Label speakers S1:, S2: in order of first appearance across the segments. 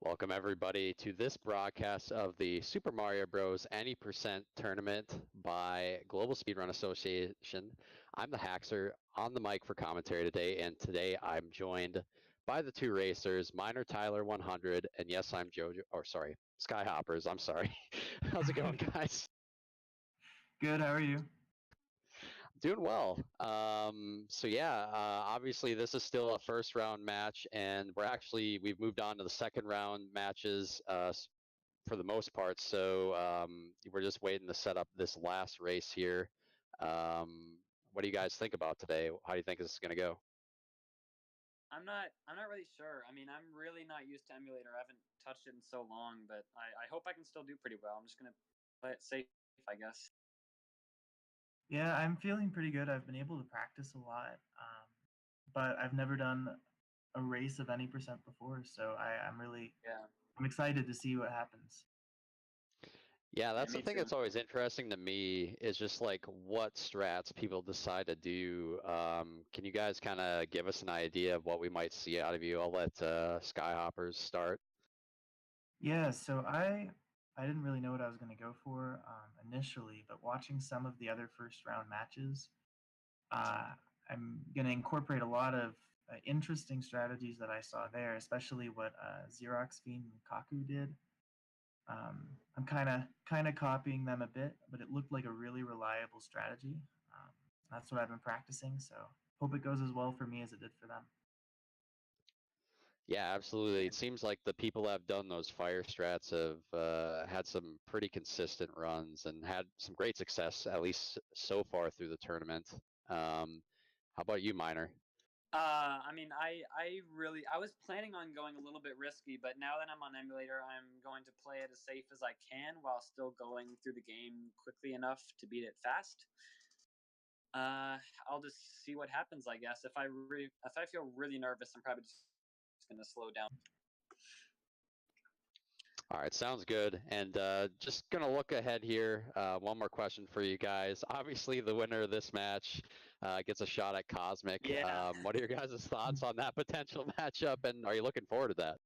S1: Welcome everybody to this broadcast of the Super Mario Bros. Any Tournament by Global Speedrun Association. I'm the Haxer on the mic for commentary today, and today I'm joined by the two racers, minertyler100, and yes, I'm Skyhoppers. I'm sorry. How's it going, guys?
S2: Good, how are you?
S1: Doing well. Obviously this is still a first round match, and we've moved on to the second round matches for the most part. So we're just waiting to set up this last race here. What do you guys think about today? How do you think this is going to go?
S3: I'm not really sure. I mean, I'm really not used to emulator. I haven't touched it in so long, but I hope I can still do pretty well. I'm just gonna play it safe, I guess.
S2: Yeah, I'm feeling pretty good. I've been able to practice a lot, but I've never done a race of any percent before, so I'm excited to see what happens.
S1: Yeah, that's the thing that's always interesting to me is just like what strats people decide to do. Can you guys kind of give us an idea of what we might see out of you? I'll let Skyhoppers start.
S2: Yeah, so I didn't really know what I was going to go for initially, but watching some of the other first round matches, I'm going to incorporate a lot of interesting strategies that I saw there, especially what Xerox Fiend and Kaku did. I'm kind of copying them a bit, but it looked like a really reliable strategy. That's what I've been practicing, so hope it goes as well for me as it did for them.
S1: Yeah, absolutely. It seems like the people that have done those fire strats have had some pretty consistent runs and had some great success, at least so far through the tournament. How about you, Miner?
S3: I mean, I was planning on going a little bit risky, but now that I'm on emulator, I'm going to play it as safe as I can while still going through the game quickly enough to beat it fast. I'll just see what happens, I guess. If I feel really nervous, I'm probably just gonna slow down.
S1: All right, sounds good. And just going to look ahead here. One more question for you guys. Obviously, the winner of this match gets a shot at Cosmic.
S3: Yeah.
S1: What are your guys' thoughts on that potential matchup, and are you looking forward to that?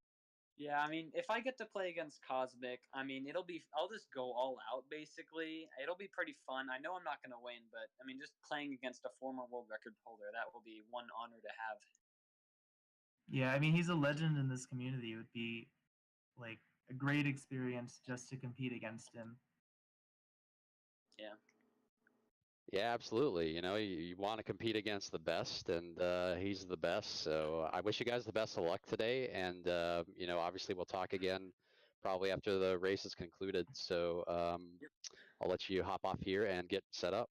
S3: Yeah, I mean, if I get to play against Cosmic, I mean, I'll just go all out, basically. It'll be pretty fun. I know I'm not going to win, but, I mean, just playing against a former world record holder, that will be one honor to have.
S2: Yeah, I mean, he's a legend in this community. It would be, like, a great experience just to compete against him.
S3: Yeah.
S1: Yeah, absolutely. You know, you want to compete against the best, and he's the best. So I wish you guys the best of luck today. And, you know, obviously we'll talk again probably after the race is concluded. So I'll let you hop off here and get set up.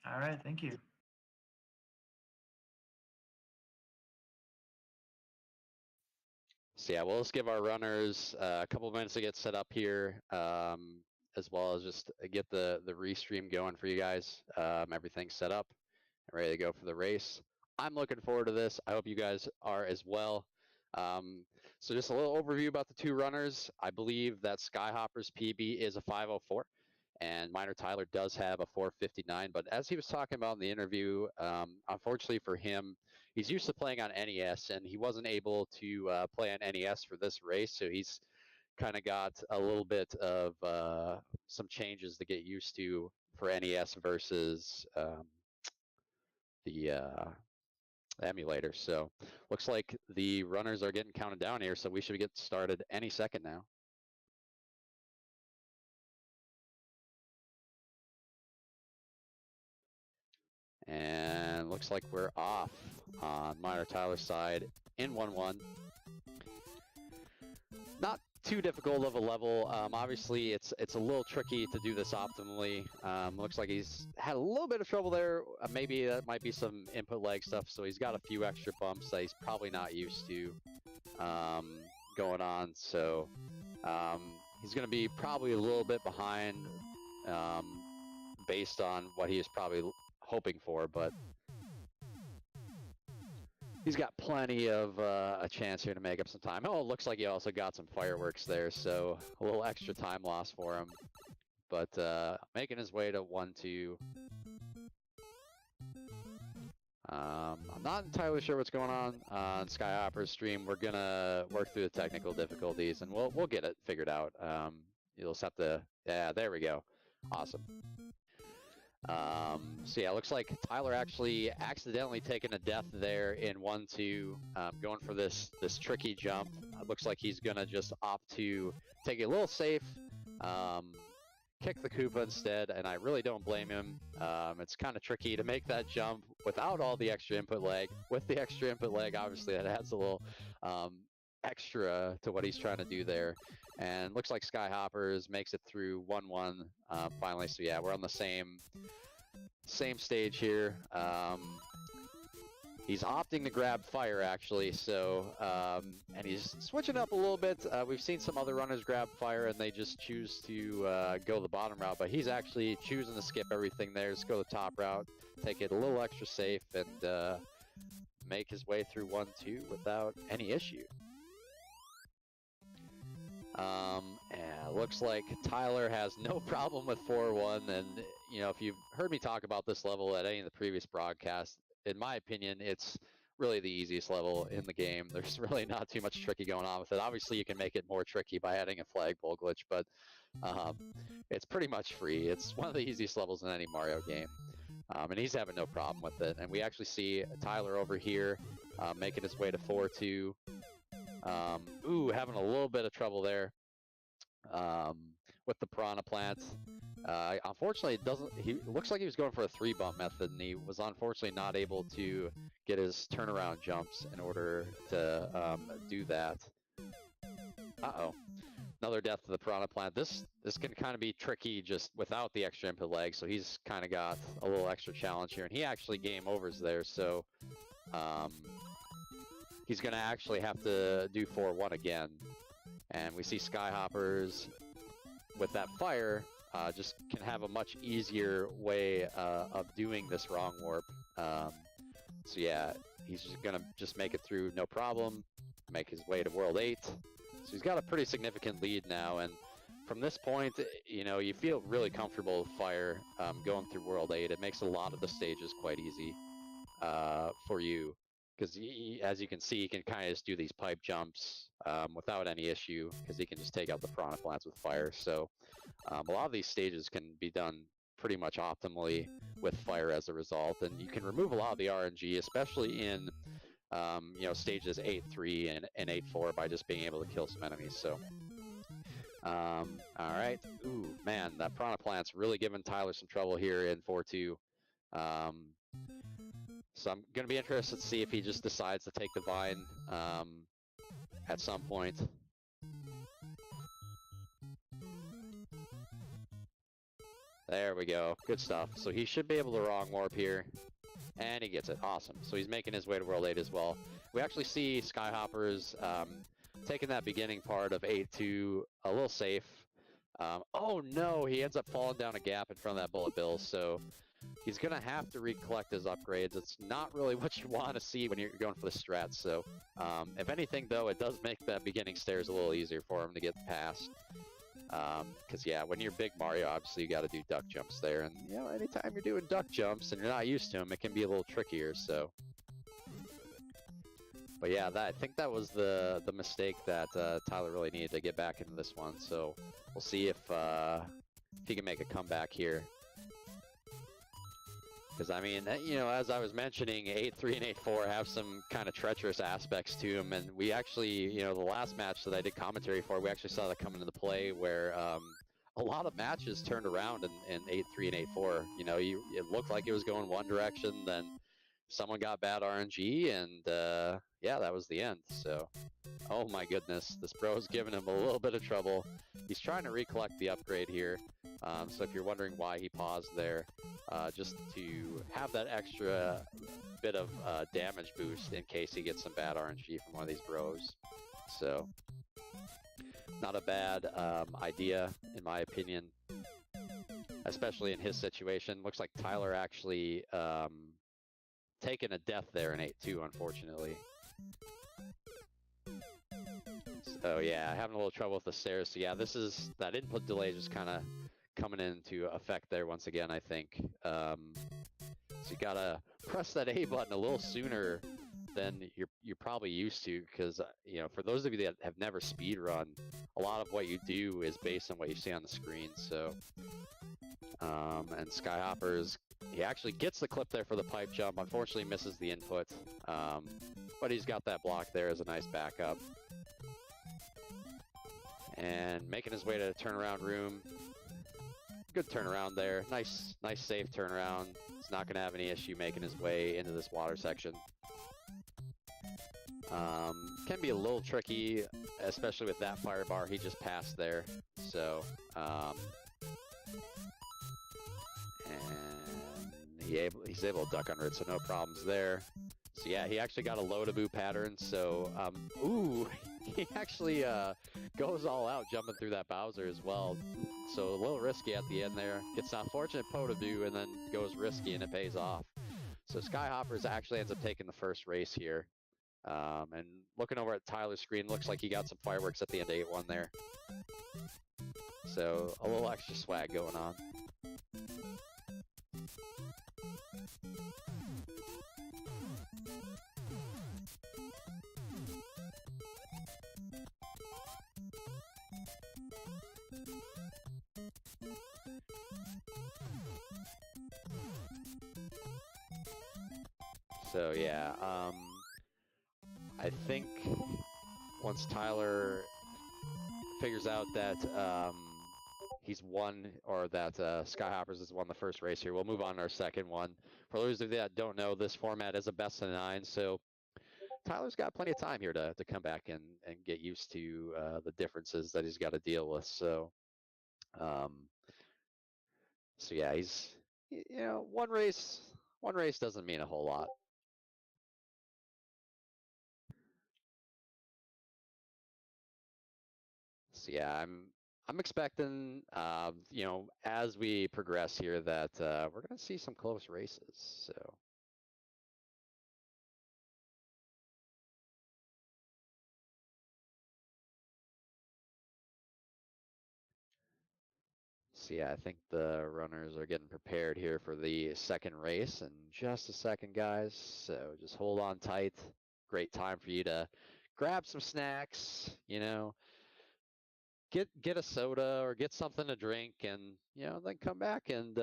S2: All right, thank you.
S1: So yeah, we'll just give our runners a couple of minutes to get set up here, as well as just get the restream going for you guys. Everything's set up and ready to go for the race. I'm looking forward to this. I hope you guys are as well. So just a little overview about the two runners. I believe that Skyhopper's PB is a 504. And minertyler does have a 459, but as he was talking about in the interview, unfortunately for him, he's used to playing on NES, and he wasn't able to play on NES for this race, so he's kind of got a little bit of some changes to get used to for NES versus the emulator. So looks like the runners are getting counted down here, so we should get started any second now. And looks like we're off on minertyler's side in 1-1. Not too difficult of a level. Obviously, it's a little tricky to do this optimally. Looks like he's had a little bit of trouble there. Maybe that might be some input lag stuff, so he's got a few extra bumps that he's probably not used to going on. So he's going to be probably a little bit behind based on what he is probably hoping for, but he's got plenty of a chance here to make up some time. Oh, it looks like he also got some fireworks there, so a little extra time loss for him. But making his way to 1-2. I'm not entirely sure what's going on Skyhopper's stream. We're gonna work through the technical difficulties, and we'll get it figured out. You'll just have to, yeah, there we go. Awesome. So yeah, it looks like Tyler actually accidentally taken a death there in 1-2, going for this tricky jump. It looks like he's gonna just opt to take it a little safe, kick the Koopa instead, and I really don't blame him. It's kind of tricky to make that jump without all the extra input lag. With the extra input lag, obviously that adds a little extra to what he's trying to do there. And looks like Skyhoppers makes it through 1-1 finally. So yeah, we're on the same stage here. He's opting to grab fire actually, so and he's switching up a little bit. We've seen some other runners grab fire and they just choose to go the bottom route, but he's actually choosing to skip everything there, just go the top route, take it a little extra safe, and make his way through 1-2 without any issue. Yeah, looks like Tyler has no problem with 4-1, and you know, if you've heard me talk about this level at any of the previous broadcasts, in my opinion, it's really the easiest level in the game. There's really not too much tricky going on with it. Obviously, you can make it more tricky by adding a flagpole glitch, but it's pretty much free. It's one of the easiest levels in any Mario game, and he's having no problem with it. And we actually see Tyler over here making his way to 4-2. Ooh, having a little bit of trouble there with the piranha plant. Unfortunately, he looks like he was going for a 3-bump method, and he was unfortunately not able to get his turnaround jumps in order to do that. Uh-oh. Another death to the piranha plant. This can kind of be tricky just without the extra input lag, so he's kind of got a little extra challenge here, and he actually game overs there, so he's going to actually have to do 4-1 again. And we see Skyhoppers with that fire just can have a much easier way of doing this wrong warp. So yeah, he's just going to just make it through no problem, make his way to World 8. So he's got a pretty significant lead now, and from this point, you know, you feel really comfortable with fire going through World 8. It makes a lot of the stages quite easy for you. Because as you can see, he can kind of just do these pipe jumps without any issue, because he can just take out the piranha plants with fire. So a lot of these stages can be done pretty much optimally with fire as a result, and you can remove a lot of the RNG, especially in you know, stages 8-3 and 8-4 by just being able to kill some enemies. So all right, ooh man, that piranha plant's really giving Tyler some trouble here in 4-2. So I'm going to be interested to see if he just decides to take the vine at some point. There we go. Good stuff. So he should be able to wrong warp here. And he gets it. Awesome. So he's making his way to World 8 as well. We actually see Skyhoppers taking that beginning part of 8-2 a little safe. Oh no, he ends up falling down a gap in front of that bullet bill. So he's going to have to recollect his upgrades. It's not really what you want to see when you're going for the strats. So if anything, though, it does make that beginning stairs a little easier for him to get past. Because, yeah, when you're Big Mario, obviously you got to do duck jumps there. And, you know, anytime you're doing duck jumps and you're not used to them, it can be a little trickier. So, but, yeah, I think that was the mistake that Tyler really needed to get back into this one. So we'll see if he can make a comeback here. Because, I mean, you know, as I was mentioning, 8-3 and 8-4 have some kind of treacherous aspects to them. And we actually, you know, the last match that I did commentary for, we actually saw that come into the play where a lot of matches turned around in 8-3 and 8-4. You know, it looked like it was going one direction, then someone got bad RNG, and yeah, that was the end. So, oh my goodness, this bro's giving him a little bit of trouble. He's trying to recollect the upgrade here. So if you're wondering why he paused there, just to have that extra bit of damage boost in case he gets some bad RNG from one of these bros. So, not a bad idea, in my opinion, especially in his situation. Looks like Tyler actually taken a death there in 8-2, unfortunately. So yeah, having a little trouble with the stairs. So yeah, that input delay just kind of coming into effect there once again, I think. So you gotta press that A button a little sooner than you're probably used to, because you know, for those of you that have never speedrun, a lot of what you do is based on what you see on the screen. So, and Skyhoppers, he actually gets the clip there for the pipe jump. Unfortunately, misses the input, but he's got that block there as a nice backup. And making his way to the turnaround room. Good turnaround there. Nice safe turnaround. He's not going to have any issue making his way into this water section. Can be a little tricky, especially with that fire bar he just passed there. So, and he's able to duck under it, so no problems there. So yeah, he actually got a low-to-boot pattern, so, ooh, he actually goes all out jumping through that Bowser as well. So a little risky at the end there. Gets an unfortunate po-to-do and then goes risky, and it pays off. So Skyhoppers actually ends up taking the first race here. And looking over at Tyler's screen, looks like he got some fireworks at the end of 8-1 there. So a little extra swag going on. So yeah, I think once Tyler figures out that he's won, or that Skyhoppers has won the first race here, we'll move on to our second one. For those of you that don't know, this format is a best of 9, so Tyler's got plenty of time here to come back and get used to the differences that he's got to deal with. So, so yeah, he's, you know, one race doesn't mean a whole lot. So yeah, I'm expecting, you know, as we progress here, that we're gonna see some close races. So yeah, I think the runners are getting prepared here for the second race in just a second, guys. So just hold on tight. Great time for you to grab some snacks, you know, get a soda or get something to drink, and you know, then come back and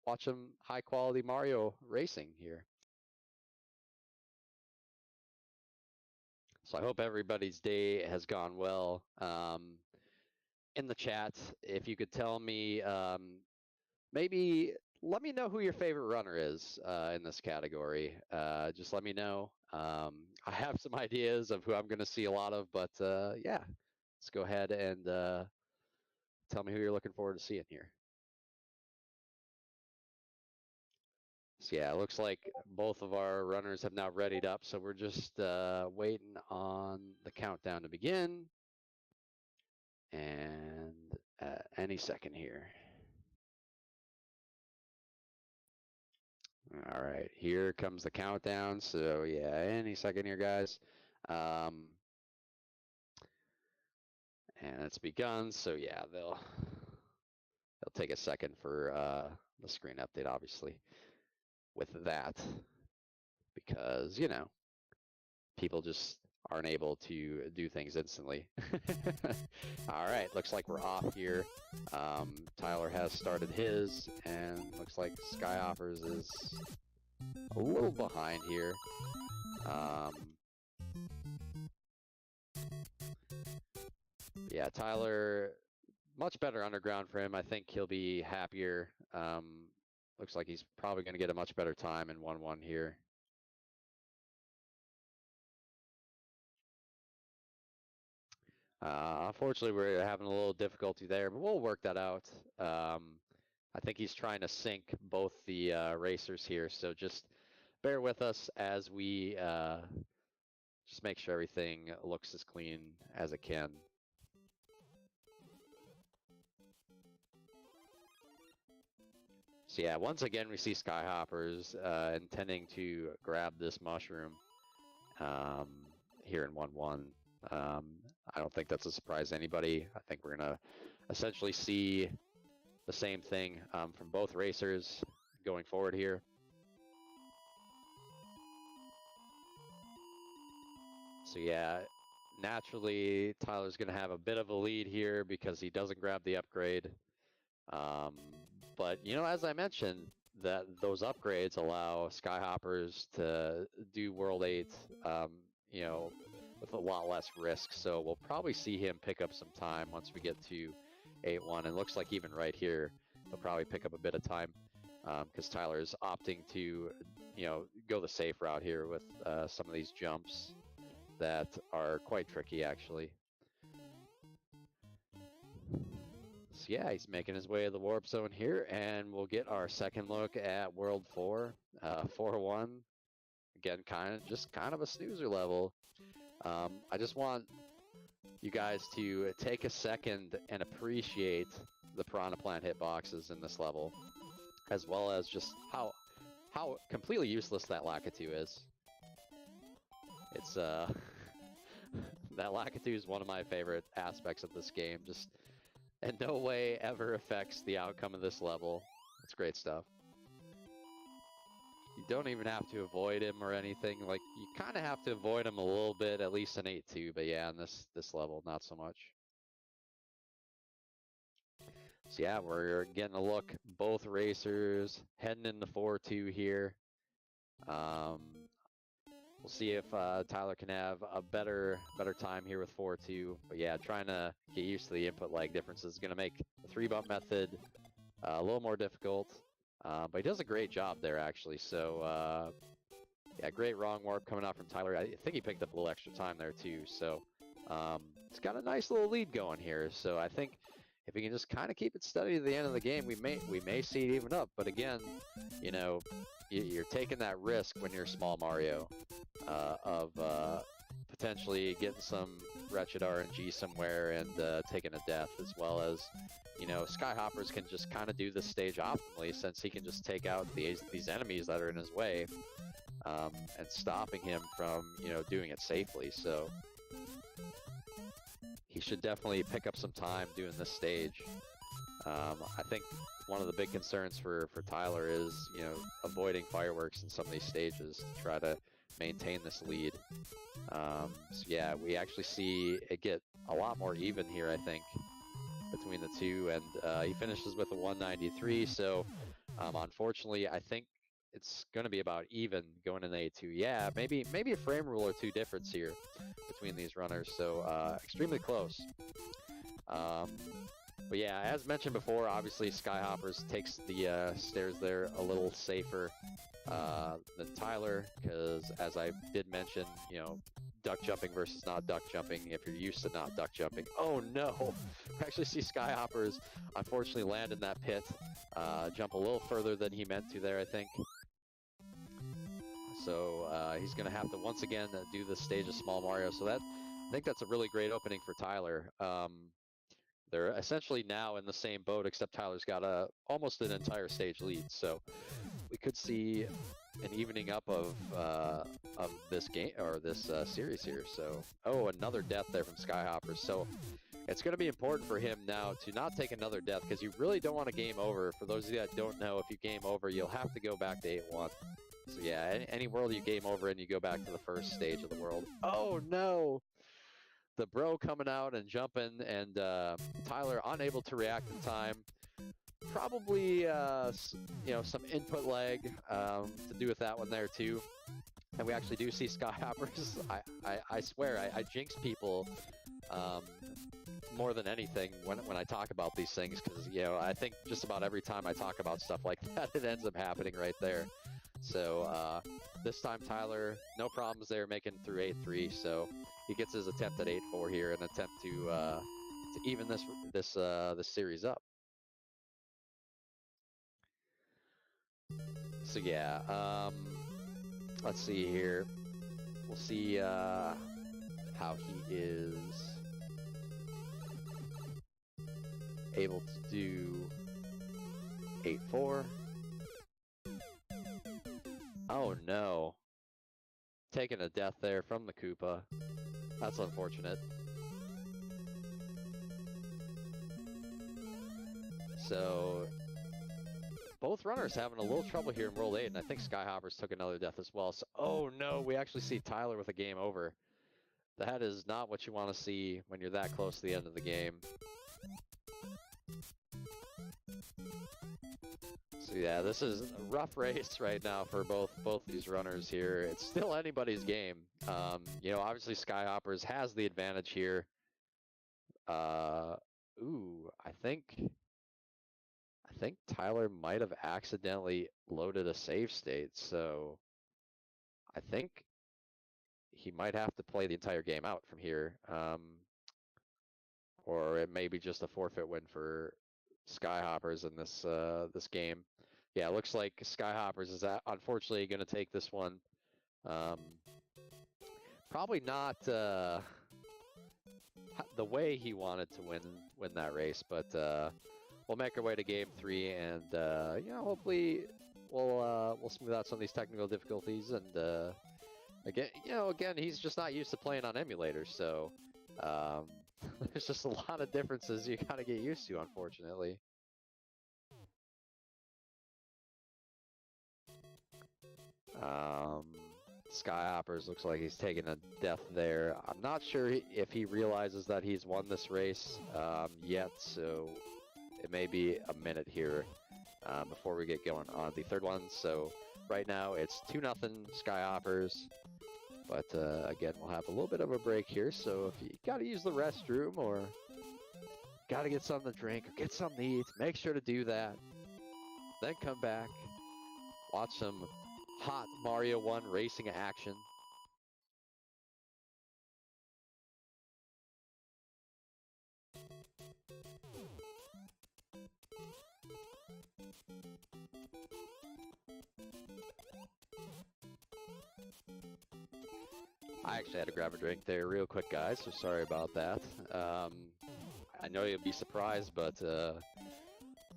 S1: watch some high quality Mario racing here. So I hope everybody's day has gone well. In the chat, if you could tell me, maybe let me know who your favorite runner is in this category. Just let me know. I have some ideas of who I'm going to see a lot of, but yeah, let's go ahead and tell me who you're looking forward to seeing here. So yeah, it looks like both of our runners have now readied up, so we're just waiting on the countdown to begin. And any second here. All right, here comes the countdown. So yeah, any second here, guys. And it's begun. So yeah, they'll take a second for the screen update, obviously, with that, because you know, people just aren't able to do things instantly. All right, looks like we're off here. Tyler has started his, and looks like Skyhoppers is a little behind here. Yeah, Tyler, much better underground for him. I think he'll be happier. Looks like he's probably going to get a much better time in 1-1 here. Unfortunately, we're having a little difficulty there, but we'll work that out. I think he's trying to sync both the racers here, so just bear with us as we just make sure everything looks as clean as it can. So yeah, once again, we see Skyhoppers intending to grab this mushroom here in 1-1. I don't think that's a surprise to anybody. I think we're going to essentially see the same thing from both racers going forward here. So yeah, naturally Tyler's going to have a bit of a lead here because he doesn't grab the upgrade. But you know, as I mentioned, that those upgrades allow skyhoppers to do World 8, you know, with a lot less risk. So we'll probably see him pick up some time once we get to 8-1. And looks like even right here, he'll probably pick up a bit of time because Tyler's opting to, you know, go the safe route here with some of these jumps that are quite tricky, actually. So yeah, he's making his way to the warp zone here, and we'll get our second look at World 4, 4-1. Again, kind of a snoozer level. I just want you guys to take a second and appreciate the Piranha Plant hitboxes in this level, as well as just how completely useless that Lakitu is. It's that Lakitu is one of my favorite aspects of this game. Just in no way ever affects the outcome of this level. It's great stuff. You don't even have to avoid him or anything. Like, you kind of have to avoid him a little bit, at least in 8-2, but yeah, in this level, not so much. So yeah, we're getting a look. Both racers heading into 4-2 here. We'll see if Tyler can have a better time here with 4-2. But yeah, trying to get used to the input lag differences is going to make the 3-bump method a little more difficult. But he does a great job there, actually. So yeah, great wrong warp coming out from Tyler. I think he picked up a little extra time there too. So it's got a nice little lead going here. So I think if he can just kind of keep it steady to the end of the game, we may see it even up. But again, you know, you're taking that risk when you're small Mario of potentially getting some wretched RNG somewhere and taking a death, as well as, you know, Skyhoppers can just kind of do this stage optimally, since he can just take out these enemies that are in his way and stopping him from, you know, doing it safely. So he should definitely pick up some time doing this stage. I think one of the big concerns for Tyler is, you know, avoiding fireworks in some of these stages to try to maintain this lead. So yeah, we actually see it get a lot more even here, I think, between the two, and he finishes with a 193. So unfortunately, I think it's going to be about even going in A2. Yeah, maybe a frame rule or two difference here between these runners. So extremely close. But yeah, as mentioned before, obviously Skyhoppers takes the stairs there a little safer than Tyler, because as I did mention, you know, duck jumping versus not duck jumping, if you're used to not duck jumping. Oh no! We actually see Skyhoppers unfortunately land in that pit, jump a little further than he meant to there, I think. So he's going to have to once again do the stage of Small Mario. So I think that's a really great opening for Tyler. They're essentially now in the same boat, except Tyler's got almost an entire stage lead. So we could see an evening up of this game, or this series here. So, oh, another death there from Skyhoppers. So it's going to be important for him now to not take another death, because you really don't want to game over. For those of you that don't know, if you game over, you'll have to go back to 8-1. So yeah, any world you game over and you go back to the first stage of the world. Oh no! The bro coming out and jumping, and Tyler unable to react in time. Probably, you know, some input lag to do with that one there too. And we actually do see Skyhoppers. I swear, I jinx people more than anything when I talk about these things, because, you know, I think just about every time I talk about stuff like that, it ends up happening right there. So this time Tyler, no problems there, making through 8-3. So he gets his attempt at 8-4 here, an attempt to even this series up. So yeah, let's see here. We'll see how he is able to do 8-4. Oh no. Taking a death there from the Koopa. That's unfortunate. So both runners having a little trouble here in World 8, and I think Skyhoppers took another death as well. So, oh no, we actually see Tyler with a game over. That is not what you want to see when you're that close to the end of the game. So yeah, this is a rough race right now for both these runners here. It's still anybody's game. You know, obviously Skyhoppers has the advantage here. Ooh, I think Tyler might have accidentally loaded a save state, so I think he might have to play the entire game out from here. Or it may be just a forfeit win for Skyhoppers in this game. Yeah, it looks like Skyhoppers is unfortunately going to take this one. Probably not the way he wanted to win that race, but we'll make our way to game 3, and you know, hopefully we'll smooth out some of these technical difficulties. And again, he's just not used to playing on emulators, so there's just a lot of differences you gotta get used to, unfortunately. Skyhoppers looks like he's taking a death there. I'm not sure if he realizes that he's won this race yet, so it may be a minute here before we get going on the third one. So right now it's 2-0 Skyhoppers. But again, we'll have a little bit of a break here, so if you gotta use the restroom or gotta get something to drink or get something to eat, make sure to do that. Then come back, watch some hot Mario 1 racing action. I actually had to grab a drink there real quick, guys, so sorry about that. I know you'll be surprised, but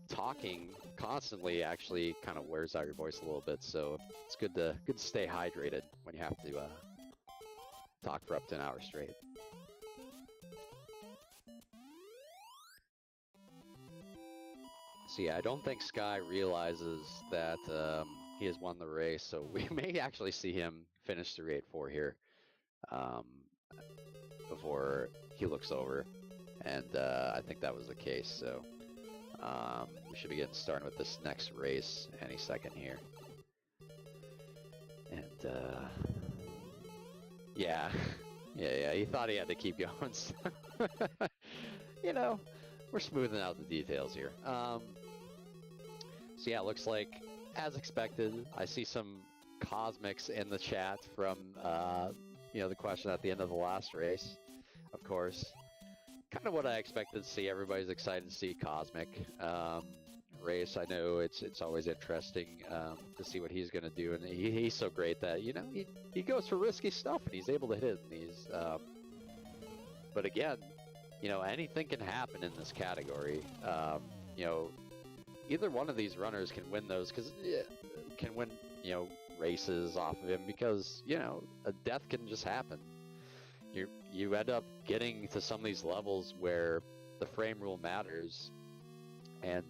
S1: talking constantly actually kind of wears out your voice a little bit, so it's good to stay hydrated when you have to talk for up to an hour straight. So yeah, I don't think Sky realizes that he has won the race, so we may actually see him finish 3-8-4 here before he looks over, and I think that was the case. So we should be getting started with this next race any second here. And yeah, he thought he had to keep going. So you know, we're smoothing out the details here. So yeah, it looks like, as expected, I see some cosmics in the chat from you know, the question at the end of the last race, of course. Kind of what I expected to see. Everybody's excited to see Cosmic race. I know it's always interesting to see what he's going to do, and he's so great that, you know, he goes for risky stuff and he's able to hit it. And he's but again, you know, anything can happen in this category. You know, either one of these runners can win those, can win, you know, races off of him, because, you know, a death can just happen. You end up getting to some of these levels where the frame rule matters, and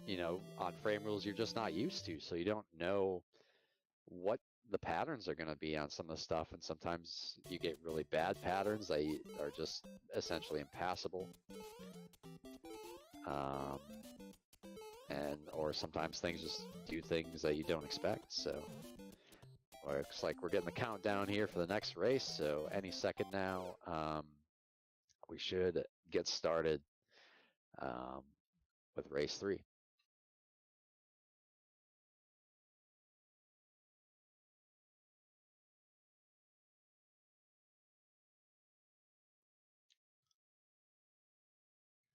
S1: you know, on frame rules you're just not used to, so you don't know what the patterns are going to be on some of the stuff, and sometimes you get really bad patterns that are just essentially impassable. Or sometimes things just do things that you don't expect. So looks like we're getting the countdown here for the next race, so any second now we should get started with race 3.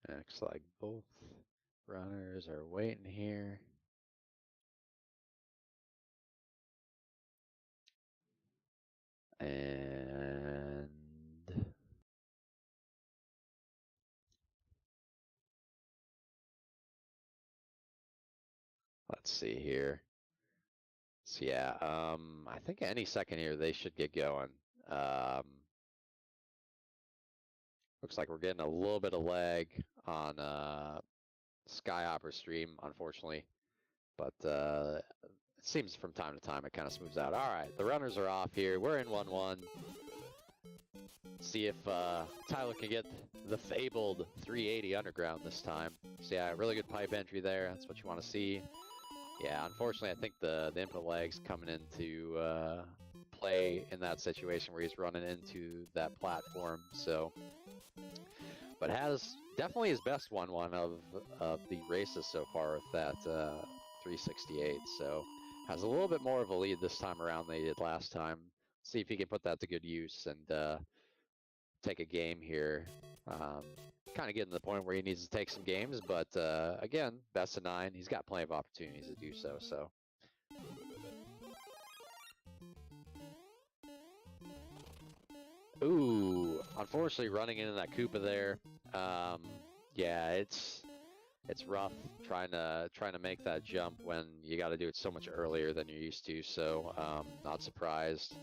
S1: Looks like both runners are waiting here. And let's see here. So yeah, I think any second here they should get going. Looks like we're getting a little bit of lag on Skyhopper stream, unfortunately, but it seems from time to time it kind of smooths out. All right, the runners are off here. We're in 1-1. See if Tyler can get the fabled 380 underground this time. So yeah, really good pipe entry there. That's what you want to see. Yeah, unfortunately, I think the input lag's coming into play in that situation where he's running into that platform. So, but has definitely his best 1-1 of the races so far with that 368. So has a little bit more of a lead this time around than he did last time. See if he can put that to good use and take a game here. Kind of getting to the point where he needs to take some games, but again, best of 9. He's got plenty of opportunities to do so. So. Ooh, unfortunately, running into that Koopa there. Yeah, it's rough trying to make that jump when you got to do it so much earlier than you're used to. So, not surprised.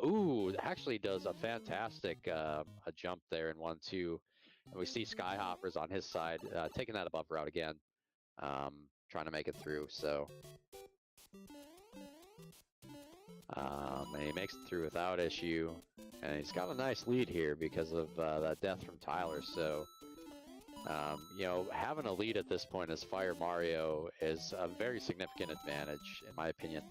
S1: Ooh, actually does a fantastic a jump there in 1-2. And we see Skyhoppers on his side taking that above route again, trying to make it through. So, and he makes it through without issue. And he's got a nice lead here because of that death from Tyler. So, you know, having a lead at this point as Fire Mario is a very significant advantage, in my opinion.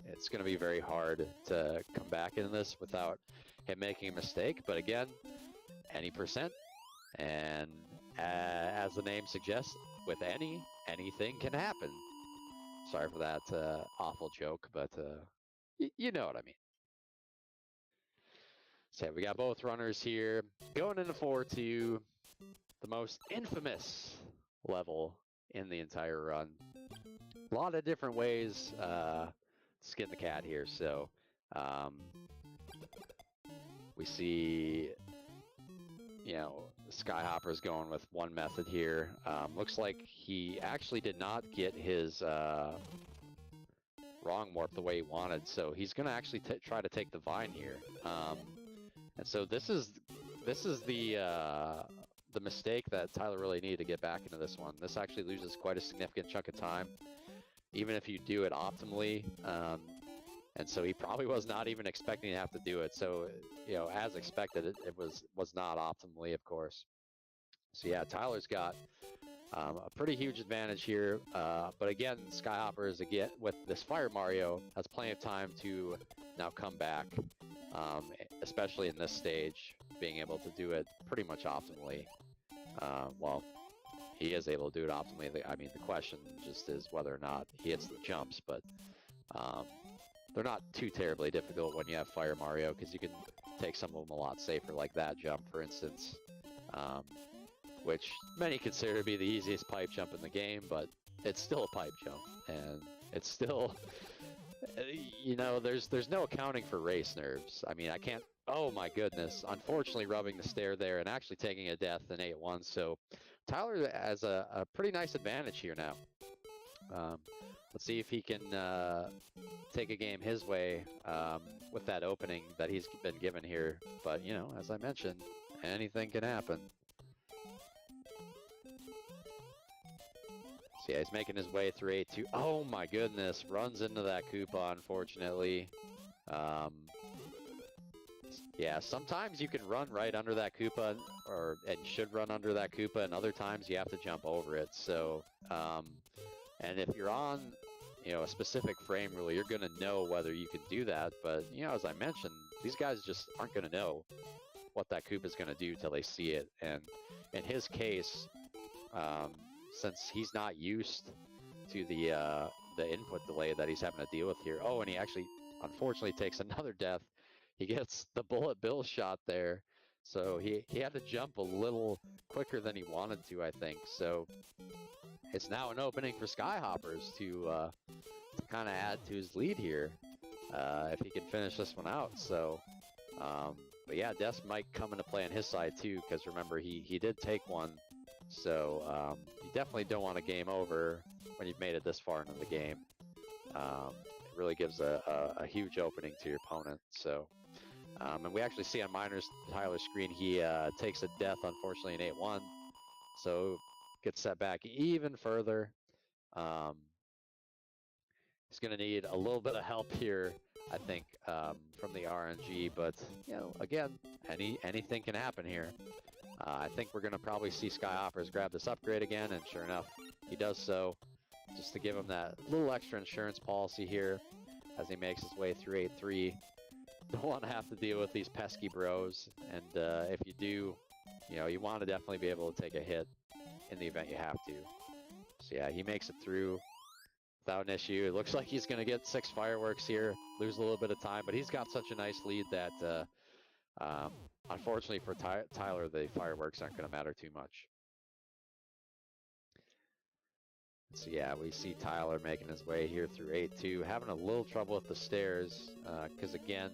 S1: It's going to be very hard to come back in this without him making a mistake. But again, any percent. And as the name suggests, with anything can happen. Sorry for that awful joke, but you know what I mean. So we got both runners here going into 4-2, the most infamous level in the entire run. A lot of different ways to skin the cat here. So we see, you know, Skyhopper's going with one method here. Looks like he actually did not get his wrong warp the way he wanted, so he's going to actually try to take the vine here. And so this is the mistake that Tyler really needed to get back into this one. This actually loses quite a significant chunk of time, even if you do it optimally. And so he probably was not even expecting to have to do it. So, you know, as expected, it was not optimally, of course. So yeah, Tyler's got a pretty huge advantage here. But again, Skyhoppers, again, with this Fire Mario, has plenty of time to now come back. Especially in this stage, being able to do it pretty much optimally. Well, he is able to do it optimally. I mean, the question just is whether or not he hits the jumps, but they're not too terribly difficult when you have Fire Mario, because you can take some of them a lot safer, like that jump, for instance, which many consider to be the easiest pipe jump in the game, but it's still a pipe jump, and it's still... You know, there's no accounting for race nerves. I mean, I can't... Oh my goodness. Unfortunately, rubbing the stair there and actually taking a death in 8-1. So Tyler has a pretty nice advantage here now. Let's see if he can take a game his way with that opening that he's been given here. But, you know, as I mentioned, anything can happen. So yeah, he's making his way through 8-2. Oh my goodness, runs into that Koopa, unfortunately. Yeah, sometimes you can run right under that Koopa, and should run under that Koopa, and other times you have to jump over it. So, and if you're on, you know, a specific frame rule, you're going to know whether you can do that. But, you know, as I mentioned, these guys just aren't going to know what that Koopa is going to do till they see it. And in his case, since he's not used to the input delay that he's having to deal with here. Oh, and he actually, unfortunately, takes another death. He gets the bullet bill shot there. So he had to jump a little quicker than he wanted to, I think. So it's now an opening for Skyhoppers to kind of add to his lead here if he can finish this one out. So, but yeah, deaths might come into play on his side too, because remember, he did take one. So you definitely don't want a game over when you've made it this far into the game. It really gives a huge opening to your opponent. So, and we actually see on Tyler's screen, he takes a death, unfortunately, in 8-1. So gets set back even further. He's going to need a little bit of help here, I think, from the RNG. But, you know, again, anything can happen here. I think we're going to probably see Skyhoppers grab this upgrade again, and sure enough, he does so, just to give him that little extra insurance policy here as he makes his way through 8-3. Don't want to have to deal with these pesky bros, and if you do, you know, you want to definitely be able to take a hit in the event you have to. So yeah, he makes it through without an issue. It looks like he's going to get 6 fireworks here, lose a little bit of time, but he's got such a nice lead that unfortunately for Tyler, the fireworks aren't going to matter too much. So yeah, we see Tyler making his way here through 8-2, having a little trouble with the stairs, because again,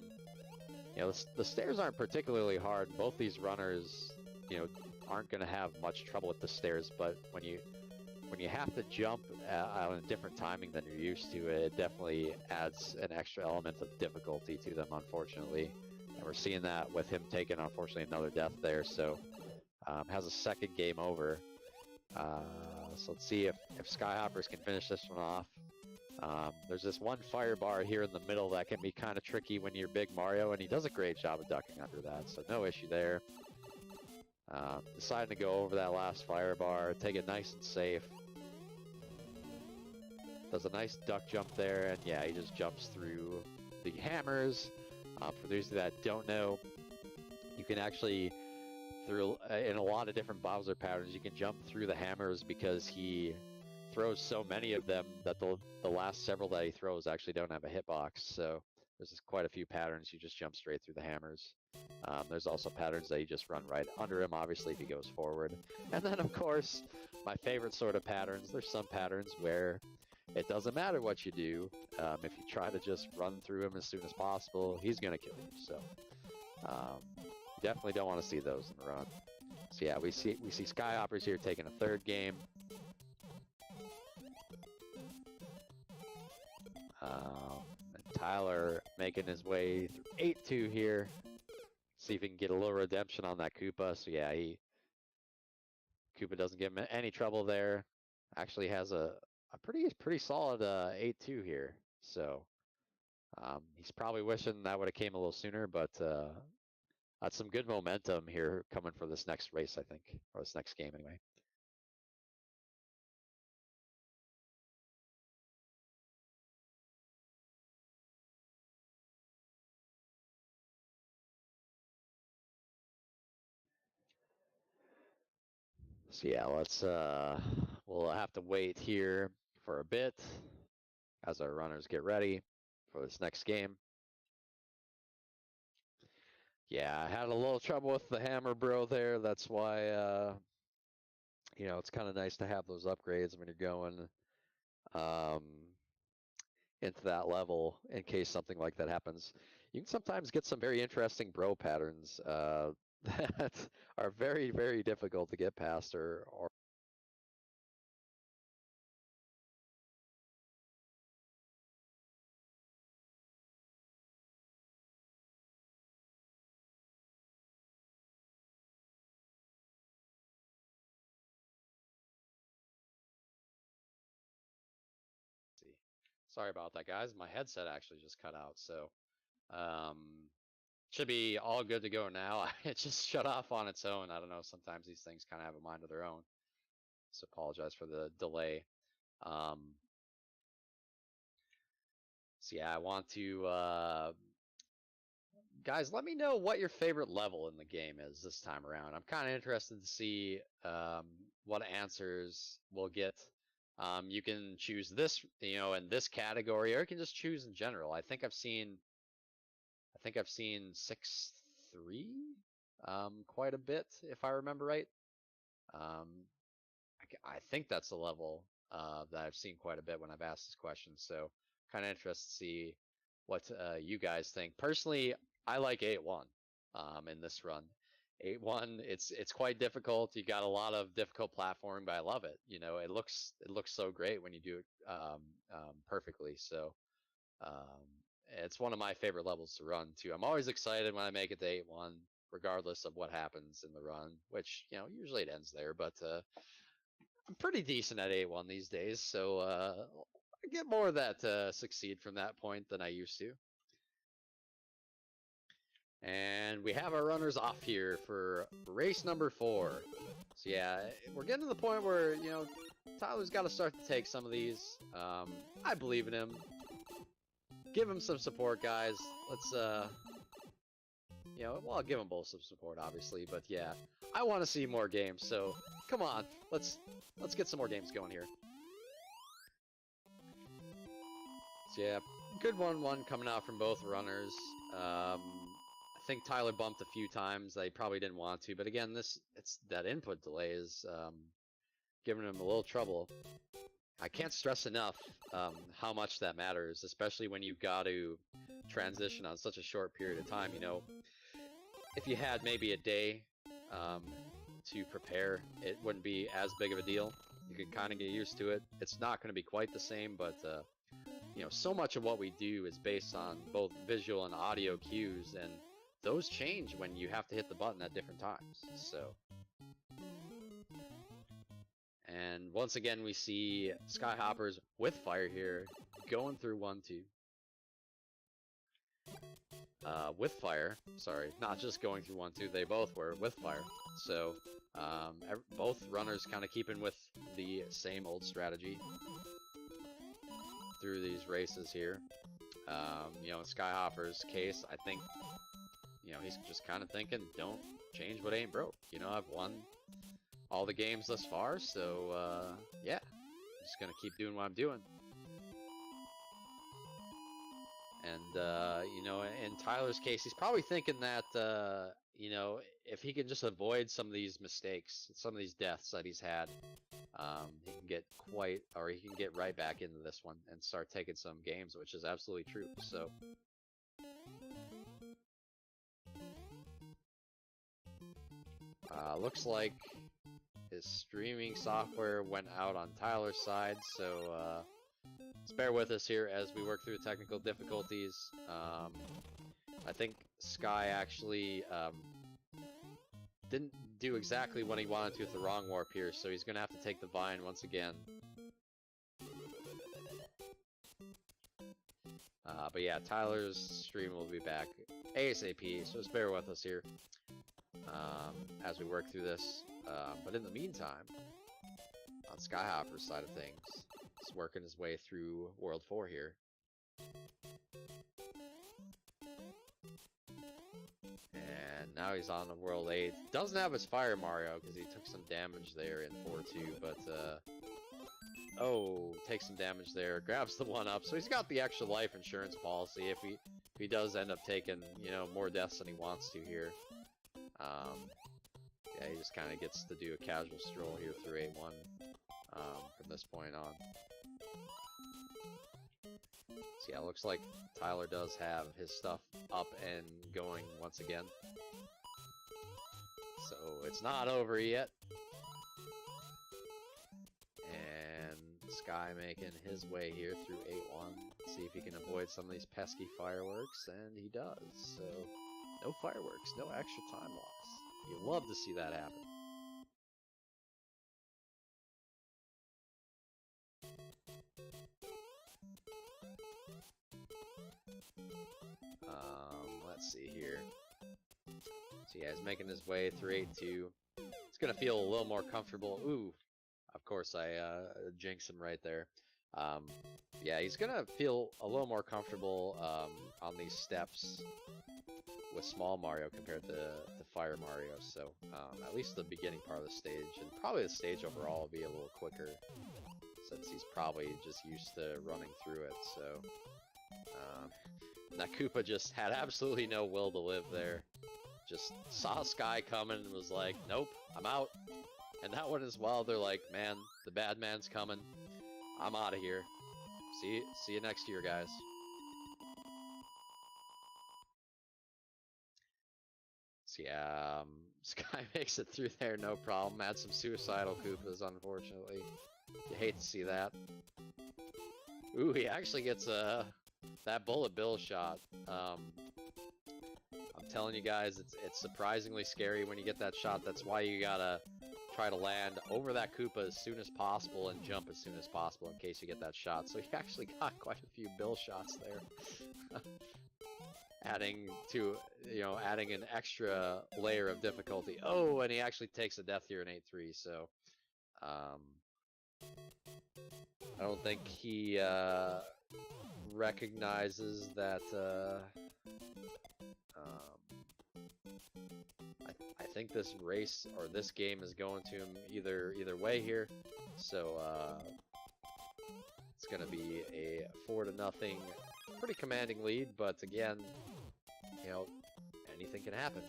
S1: you know, the stairs aren't particularly hard. Both these runners, you know, aren't going to have much trouble with the stairs, but when you have to jump on a different timing than you're used to, it definitely adds an extra element of difficulty to them, unfortunately. And we're seeing that with him taking, unfortunately, another death there. So has a second game over. So let's see if Skyhoppers can finish this one off. There's this one fire bar here in the middle that can be kind of tricky when you're Big Mario, and he does a great job of ducking under that, so no issue there. Deciding to go over that last fire bar, take it nice and safe. Does a nice duck jump there, and yeah, he just jumps through the hammers. For those that don't know, you can actually, in a lot of different Bowser patterns, you can jump through the hammers because he throws so many of them that the last several that he throws actually don't have a hitbox. So there's just quite a few patterns you just jump straight through the hammers. There's also patterns that you just run right under him, obviously, if he goes forward. And then, of course, my favorite sort of patterns, there's some patterns where it doesn't matter what you do. If you try to just run through him as soon as possible, he's going to kill you. So definitely don't want to see those in the run. So yeah, we see Skyhoppers here taking a third game. And Tyler making his way through 8-2 here. See if he can get a little redemption on that Koopa. So yeah, Koopa doesn't give him any trouble there. Actually has a pretty solid 8-2 here. So he's probably wishing that would have came a little sooner, but that's some good momentum here coming for this next race, I think, or this next game anyway. So yeah, we'll have to wait here for a bit as our runners get ready for this next game. Yeah, I had a little trouble with the hammer bro there. That's why, you know, it's kind of nice to have those upgrades when you're going into that level in case something like that happens. You can sometimes get some very interesting bro patterns that are very, very difficult to get past or Sorry about that, guys. My headset actually just cut out, so should be all good to go now. It just shut off on its own. I don't know. Sometimes these things kind of have a mind of their own. So apologize for the delay. So yeah, I want to guys, let me know what your favorite level in the game is this time around. I'm kind of interested to see what answers we'll get. You can choose this, you know, in this category, or you can just choose in general. I think I've seen 6-3 quite a bit, if I remember right. I think that's the level that I've seen quite a bit when I've asked this question. So kind of interested to see what you guys think. Personally, I like 8-1 in this run. 8-1, it's quite difficult. You got a lot of difficult platforming, but I love it. You know, it looks so great when you do it perfectly. So it's one of my favorite levels to run too. I'm always excited when I make it to 8-1, regardless of what happens in the run, which, you know, usually it ends there, but I'm pretty decent at 8-1 these days. So I get more of that to succeed from that point than I used to. And we have our runners off here for race number 4. So yeah, we're getting to the point where, you know, Tyler's got to start to take some of these. I believe in him. Give him some support, guys. Let's, you know, well, I'll give them both some support, obviously, but yeah, I want to see more games, so come on, let's get some more games going here. So yeah, good 1-1 coming out from both runners. I think Tyler bumped a few times that he probably didn't want to, but again, that input delay is giving him a little trouble. I can't stress enough how much that matters, especially when you've got to transition on such a short period of time. You know, if you had maybe a day to prepare, it wouldn't be as big of a deal. You could kind of get used to it. It's not going to be quite the same, but you know, so much of what we do is based on both visual and audio cues, and those change when you have to hit the button at different times. So, and once again, we see Skyhoppers with fire here, going through 1-2. With fire, sorry, not just going through 1-2, they both were with fire. So, both runners kind of keeping with the same old strategy through these races here. You know, in Skyhopper's case, I think, you know, he's just kind of thinking, don't change what ain't broke. You know, I've won all the games thus far, so, yeah, I'm just gonna keep doing what I'm doing. And, you know, in Tyler's case, he's probably thinking that, you know, if he can just avoid some of these mistakes, some of these deaths that he's had, he can get he can get right back into this one and start taking some games, which is absolutely true. So, looks like his streaming software went out on Tyler's side, so, let's bear with us here as we work through technical difficulties. I think Sky actually didn't do exactly what he wanted to with the wrong warp here, so he's going to have to take the vine once again. But yeah, Tyler's stream will be back ASAP, so just bear with us here as we work through this. But in the meantime, on Skyhopper's side of things, he's working his way through World 4 here. And now he's on to World 8. Doesn't have his Fire Mario because he took some damage there in 4-2, but oh, takes some damage there, grabs the 1-up. So he's got the extra life insurance policy if he does end up taking, you know, more deaths than he wants to here. Yeah, he just kind of gets to do a casual stroll here through 8-1 from this point on. So yeah, looks like Tyler does have his stuff up and going once again. So it's not over yet. And Sky making his way here through 8-1. See if he can avoid some of these pesky fireworks, and he does. So no fireworks, no extra time loss. You love to see that happen. Let's see here. So yeah, he's making his way through 8-2. It's gonna feel a little more comfortable. Ooh, of course I jinxed him right there. Yeah, he's gonna feel a little more comfortable on these steps with Small Mario compared to Fire Mario. So at least the beginning part of the stage, and probably the stage overall, will be a little quicker since he's probably just used to running through it. So that Koopa just had absolutely no will to live there. Just saw Sky coming and was like, nope, I'm out. And that one as well, they're like, man, the bad man's coming. I'm out of here. See you next year, guys. So yeah, Sky makes it through there, no problem. Had some suicidal Koopas, unfortunately. You hate to see that. Ooh, he actually gets that bullet bill shot. I'm telling you guys, it's surprisingly scary when you get that shot. That's why you gotta try to land over that Koopa as soon as possible and jump as soon as possible in case you get that shot. So he actually got quite a few bill shots there. Adding to, adding an extra layer of difficulty. Oh, and he actually takes a death here in 8-3, so I don't think he recognizes that I think this race or this game is going to him either way here, so it's gonna be a 4-0 pretty commanding lead, but again, anything can happen.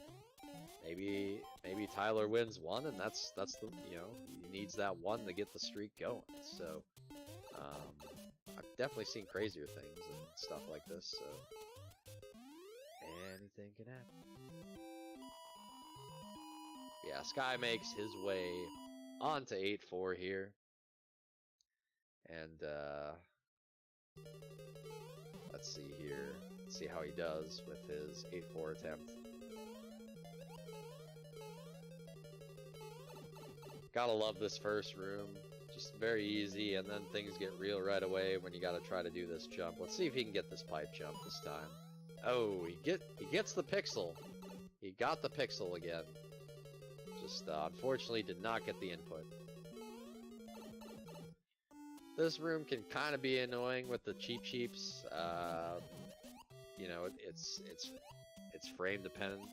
S1: Maybe Tyler wins one, and that's the he needs that one to get the streak going. So I've definitely seen crazier things and stuff like this. So anything can happen. Yeah, Sky makes his way onto 8-4 here, and let's see here. Let's see how he does with his 8-4 attempt. Gotta love this first room. Just very easy, and then things get real right away when you gotta try to do this jump. Let's see if he can get this pipe jump this time. Oh, he gets the pixel. He got the pixel again. Just unfortunately did not get the input. This room can kind of be annoying with the cheeps. It's frame dependent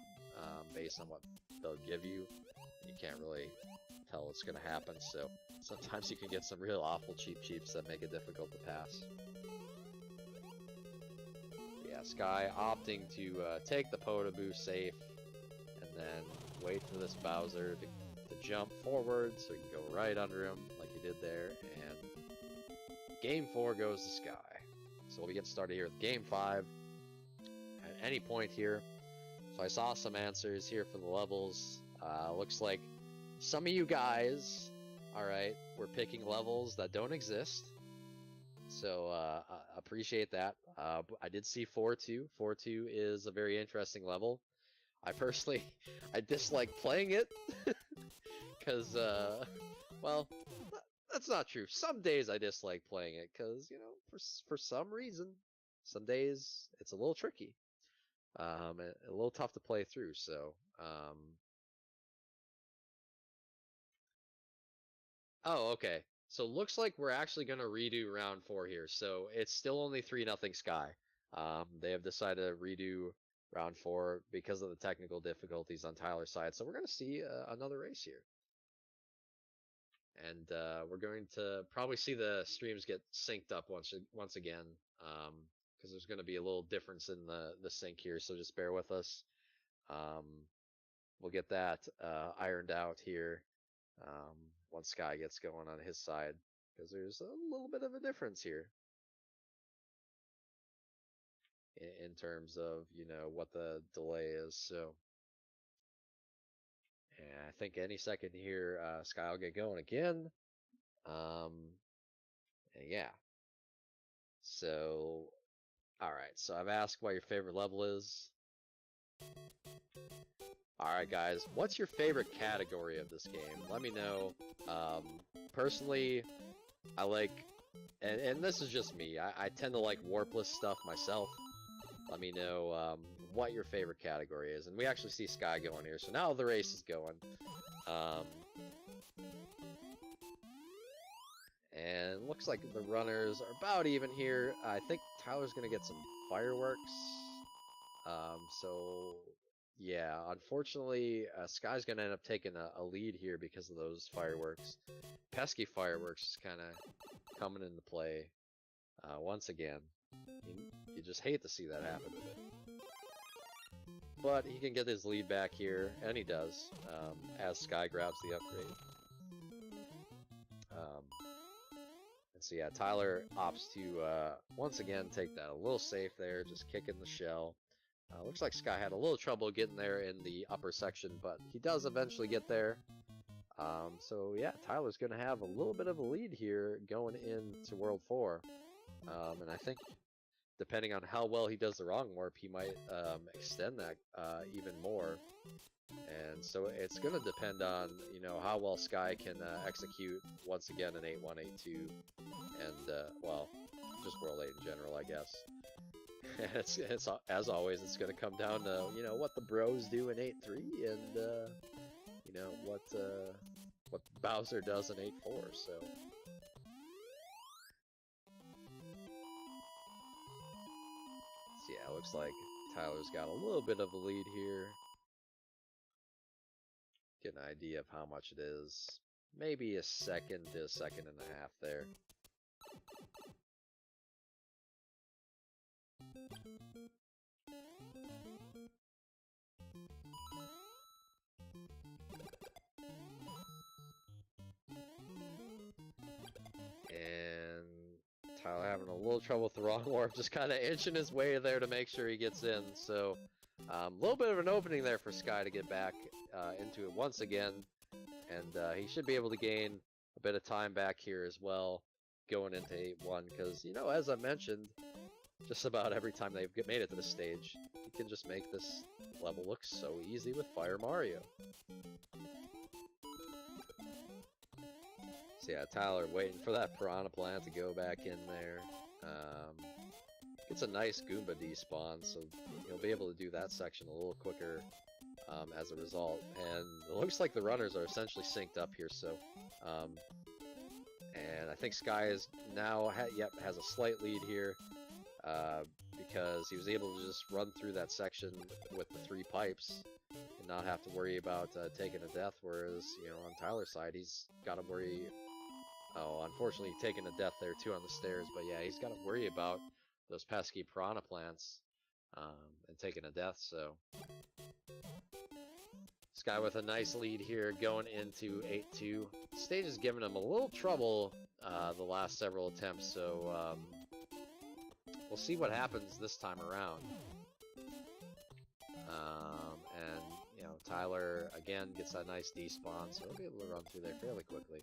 S1: based on what they'll give you. You can't really tell what's going to happen, so sometimes you can get some real awful cheeps that make it difficult to pass. Yeah, Sky opting to take the Potaboo safe and then wait for this Bowser to jump forward so he can go right under him like he did there, and Game 4 goes to Sky. So we'll get started here with Game 5 at any point here. So I saw some answers here for the levels. Looks like some of you guys, alright, were picking levels that don't exist. So appreciate that. I did see 4-2. 4-2 is a very interesting level. I personally, I dislike playing it because, well, that's not true. Some days I dislike playing it because, for some reason, some days it's a little tricky, a little tough to play through. So, oh, okay. So looks like we're actually gonna redo round 4 here. So it's still only 3-0 Sky. They have decided to redo round 4 because of the technical difficulties on Tyler's side. So we're going to see another race here. And we're going to probably see the streams get synced up once again, because there's going to be a little difference in the sync here, so just bear with us. We'll get that ironed out here once Sky gets going on his side, because there's a little bit of a difference here in terms of, what the delay is. So, and I think any second here, Sky will get going again. Yeah. So, alright, so I've asked what your favorite level is. Alright guys, what's your favorite category of this game? Let me know. Personally, I like, and this is just me, I tend to like warpless stuff myself. Let me know what your favorite category is. And we actually see Sky going here, so now the race is going. And looks like the runners are about even here. I think Tyler's going to get some fireworks. So, yeah, unfortunately, Sky's going to end up taking a lead here because of those fireworks. Pesky fireworks is kind of coming into play once again. You just hate to see that happen with it. But he can get his lead back here, and he does, as Sky grabs the upgrade. And so yeah, Tyler opts to, once again, take that a little safe there, just kicking the shell. Looks like Sky had a little trouble getting there in the upper section, but he does eventually get there. So yeah, Tyler's going to have a little bit of a lead here going into World 4. And I think
S4: depending on how well he does the wrong warp, he might extend that even more. And so it's going to depend on, you know, how well Sky can execute once again an 8-1, 8-2, and well, just World 8 in general, I guess. it's as always, it's going to come down to, you know, what the bros do in 8-3 and you know what Bowser does in 8-4. So yeah, it looks like Tyler's got a little bit of a lead here. Get an idea of how much it is. Maybe a second to a second and a half there. And Tyler having a little trouble with the wrong warp, just kind of inching his way there to make sure he gets in. So a little bit of an opening there for Sky to get back into it once again, and he should be able to gain a bit of time back here as well going into 8-1, because, you know, as I mentioned, just about every time they've made it to this stage, you can just make this level look so easy with Fire Mario. So yeah, Tyler waiting for that Piranha Plant to go back in there. Gets a nice Goomba despawn, so he'll be able to do that section a little quicker as a result. And it looks like the runners are essentially synced up here, so and I think Sky is now has a slight lead here because he was able to just run through that section with the 3 pipes and not have to worry about taking a death, whereas, you know, on Tyler's side he's got to worry. Oh, unfortunately taking a death there too on the stairs, but yeah, he's got to worry about those pesky Piranha Plants and taking a death. So Sky with a nice lead here going into 8-2. Stage is giving him a little trouble the last several attempts, so we'll see what happens this time around. And, you know, Tyler again gets that nice despawn, so he'll be able to run through there fairly quickly.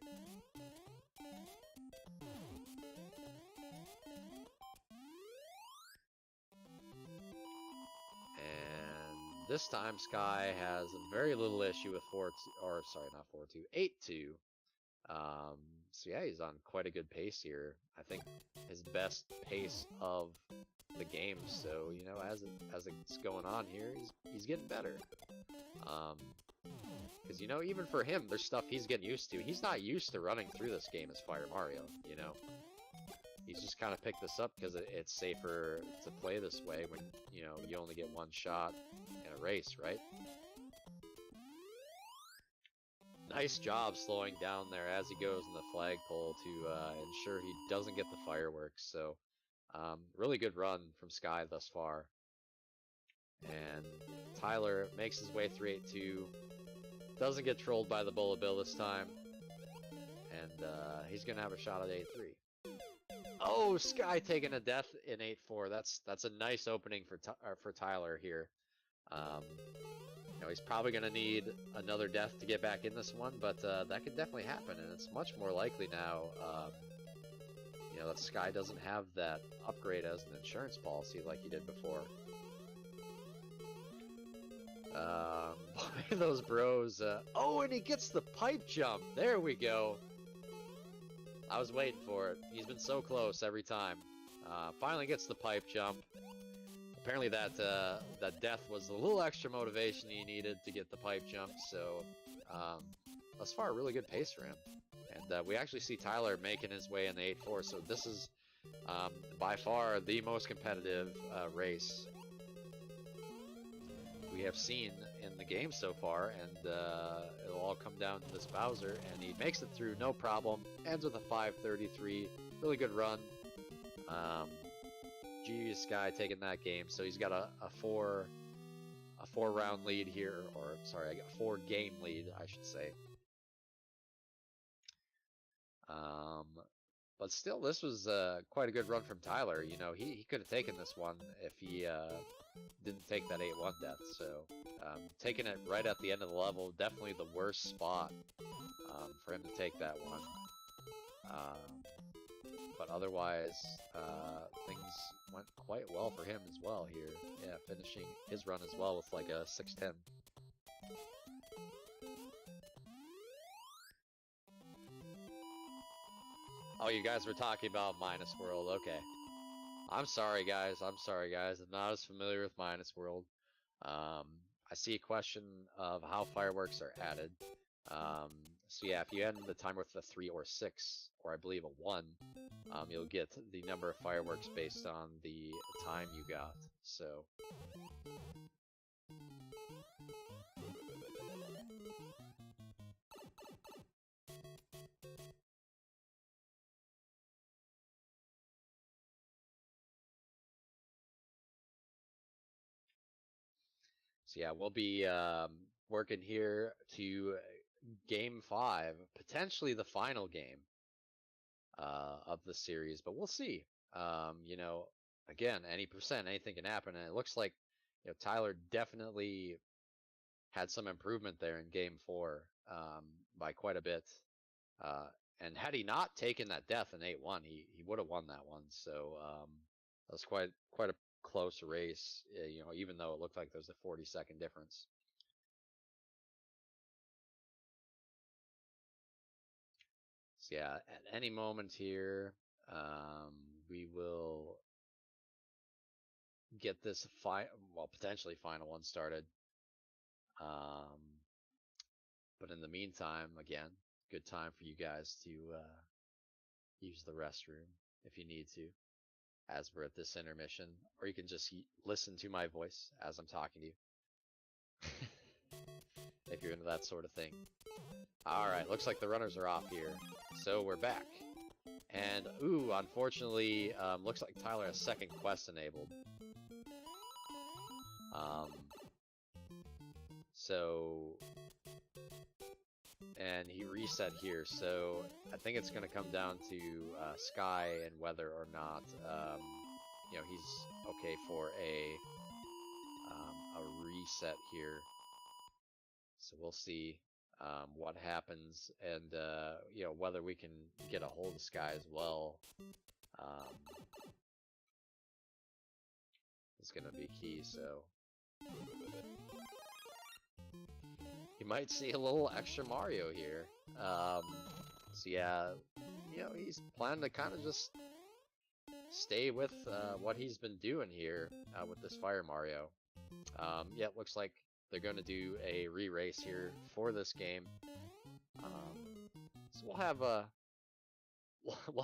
S4: This time, Sky has very little issue with 8-2. So yeah, he's on quite a good pace here. I think his best pace of the game. So, you know, as it's going on here, he's getting better. Because, you know, even for him, there's stuff he's getting used to. He's not used to running through this game as Fire Mario, you know. He's just kind of picked this up because it's safer to play this way when, you know, you only get one shot in a race, right? Nice job slowing down there as he goes in the flagpole to ensure he doesn't get the fireworks. So, really good run from Sky thus far. And Tyler makes his way through 8-2. Doesn't get trolled by the Bullet Bill this time. And he's going to have a shot at 8-3. Oh, Sky taking a death in 8-4. That's a nice opening for Tyler here. You know, he's probably going to need another death to get back in this one, but that could definitely happen, and it's much more likely now. You know, that Sky doesn't have that upgrade as an insurance policy like he did before. Boy, those bros. Oh, and he gets the pipe jump. There we go. I was waiting for it. He's been so close every time. Finally gets the pipe jump. Apparently that death was a little extra motivation he needed to get the pipe jump. So thus far, a really good pace for him. And we actually see Tyler making his way in the 8-4. So this is by far the most competitive race we have seen in the game so far, and it'll all come down to this Bowser, and he makes it through no problem. Ends with a 5:33, really good run. GG Sky taking that game, so he's got a four round lead here, or sorry, I got a 4 game lead, I should say. But still, this was quite a good run from Tyler. You know, he could have taken this one if he didn't take that 8-1 death. So taking it right at the end of the level, definitely the worst spot for him to take that one. But otherwise, things went quite well for him as well here. Yeah, finishing his run as well with like a 6:10. Oh, you guys were talking about Minus World. Okay. I'm sorry, guys. I'm not as familiar with Minus World. I see a question of how fireworks are added. So yeah, if you end the timer with a 3 or 6, or I believe a 1, you'll get the number of fireworks based on the time you got. So yeah, we'll be working here to game 5, potentially the final game of the series, but we'll see. You know, again, anything can happen, and it looks like, you know, Tyler definitely had some improvement there in game 4 by quite a bit. And had he not taken that death in 8-1, he would have won that one. So that was quite a close race, you know, even though it looked like there was a 40-second difference. So yeah, at any moment here, we will get this potentially final one started. But in the meantime, again, good time for you guys to use the restroom if you need to, as we're at this intermission, or you can just listen to my voice as I'm talking to you. If you're into that sort of thing. Alright, looks like the runners are off here. So we're back. And, ooh, unfortunately, looks like Tyler has second quest enabled. And he reset here, so I think it's going to come down to Sky and whether or not, you know, he's okay for a reset here. So we'll see what happens, and you know, whether we can get a hold of Sky as well is going to be key. So you might see a little extra Mario here. So yeah, you know, he's planning to kind of just stay with what he's been doing here with this Fire Mario. Yeah, it looks like they're going to do a re-race here for this game. So we'll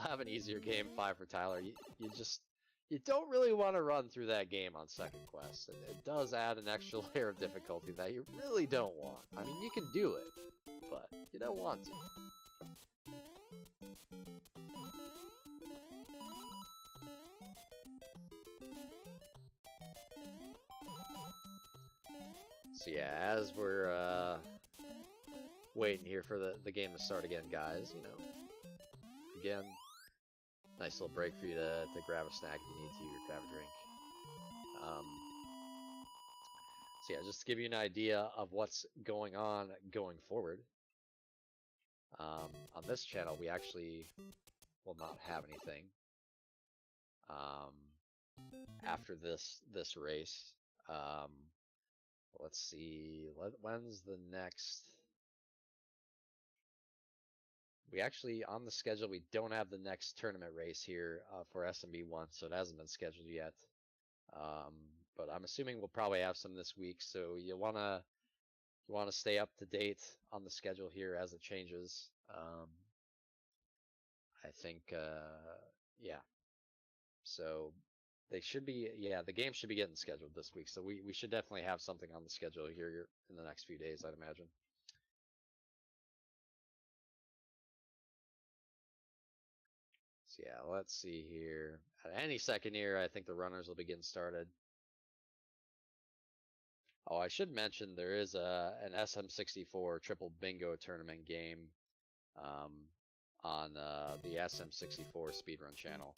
S4: have an easier game 5 for Tyler. You don't really want to run through that game on second quest. It does add an extra layer of difficulty that you really don't want. I mean, you can do it, but you don't want to. So yeah, as we're waiting here for the game to start again, guys, you know, again, nice little break for you to grab a snack if you need to, or grab a drink. So yeah, just to give you an idea of what's going on going forward. On this channel, we actually will not have anything after this race. Let's see, when's the next? We actually, on the schedule, we don't have the next tournament race here for SMB 1, so it hasn't been scheduled yet. But I'm assuming we'll probably have some this week, so you wanna stay up to date on the schedule here as it changes. I think, yeah. So they should be, yeah, the game should be getting scheduled this week, so we should definitely have something on the schedule here in the next few days, I'd imagine. So yeah, let's see here. At any second here, I think the runners will be getting started. Oh, I should mention there is an SM64 triple bingo tournament game on the SM64 Speedrun channel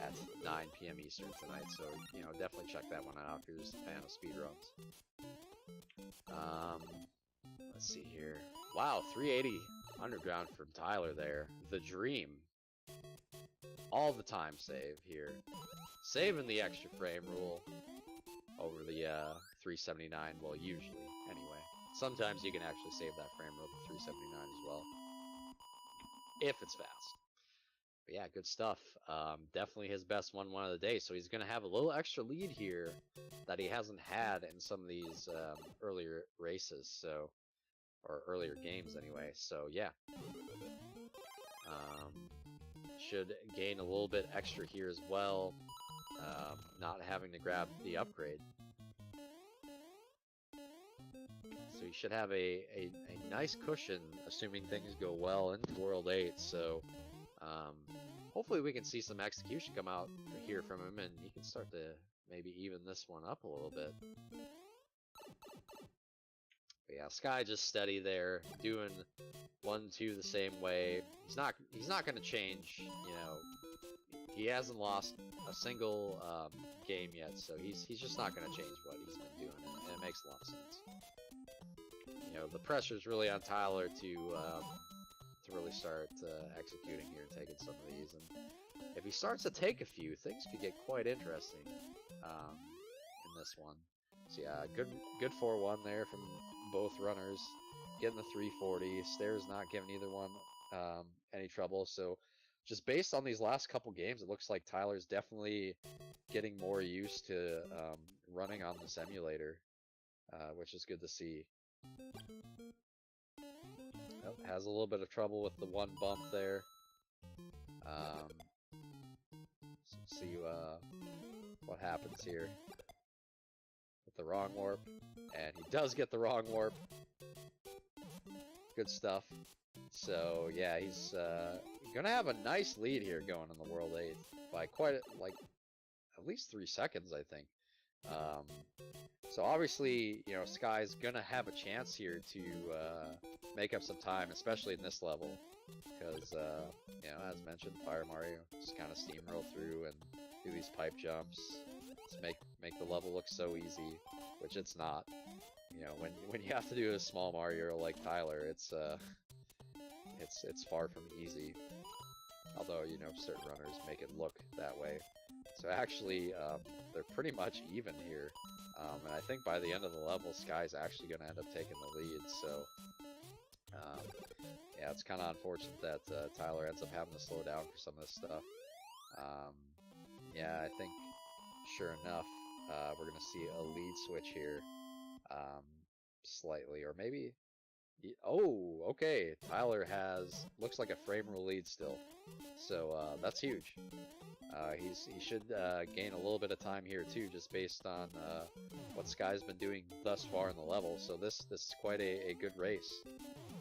S4: at 9 p.m. Eastern tonight. So, you know, definitely check that one out if you're just a fan of speedruns. Let's see here. Wow, 380 underground from Tyler there. The dream. all the time save here. Saving the extra frame rule over the 379, well, usually, anyway. Sometimes you can actually save that frame rule to 379 as well, if it's fast. But yeah, good stuff. Definitely his best 1-1 of the day, so he's going to have a little extra lead here that he hasn't had in some of these earlier races, so, or earlier games anyway, so yeah. Should gain a little bit extra here as well, not having to grab the upgrade. So you should have a nice cushion, assuming things go well into World 8, so hopefully we can see some execution come out here from him, and he can start to maybe even this one up a little bit. But yeah, Sky just steady there, doing 1-2 the same way. He's not going to change. You know, he hasn't lost a single game yet, so he's just not going to change what he's been doing, and it makes a lot of sense. You know, the pressure's really on Tyler to really start executing here and taking some of these, and if he starts to take a few, things could get quite interesting in this one. So yeah, good 4-1 there from both runners, getting the 340. Stairs not giving either one any trouble. So just based on these last couple games, it looks like Tyler's definitely getting more used to running on this emulator, which is good to see. Oh, has a little bit of trouble with the one bump there. So see what happens here with the wrong warp, and he does get the wrong warp. Good stuff. So yeah, he's gonna have a nice lead here going in the World 8 by quite like at least 3 seconds, I think. So obviously, you know, Sky's gonna have a chance here to make up some time, especially in this level, because you know, as mentioned, Fire Mario just kind of steamroll through and do these pipe jumps, just make the level look so easy, which it's not. You know, when you have to do a small Mario like Tyler, it's far from easy. Although, you know, certain runners make it look that way. So actually, they're pretty much even here. And I think by the end of the level, Sky's actually going to end up taking the lead. So, yeah, it's kind of unfortunate that Tyler ends up having to slow down for some of this stuff. Yeah, I think, sure enough, we're going to see a lead switch here. Slightly, or maybe... Oh, okay. Tyler looks like a frame rule lead still. So, that's huge. He should gain a little bit of time here too, just based on what Sky's been doing thus far in the level. So this is quite a good race,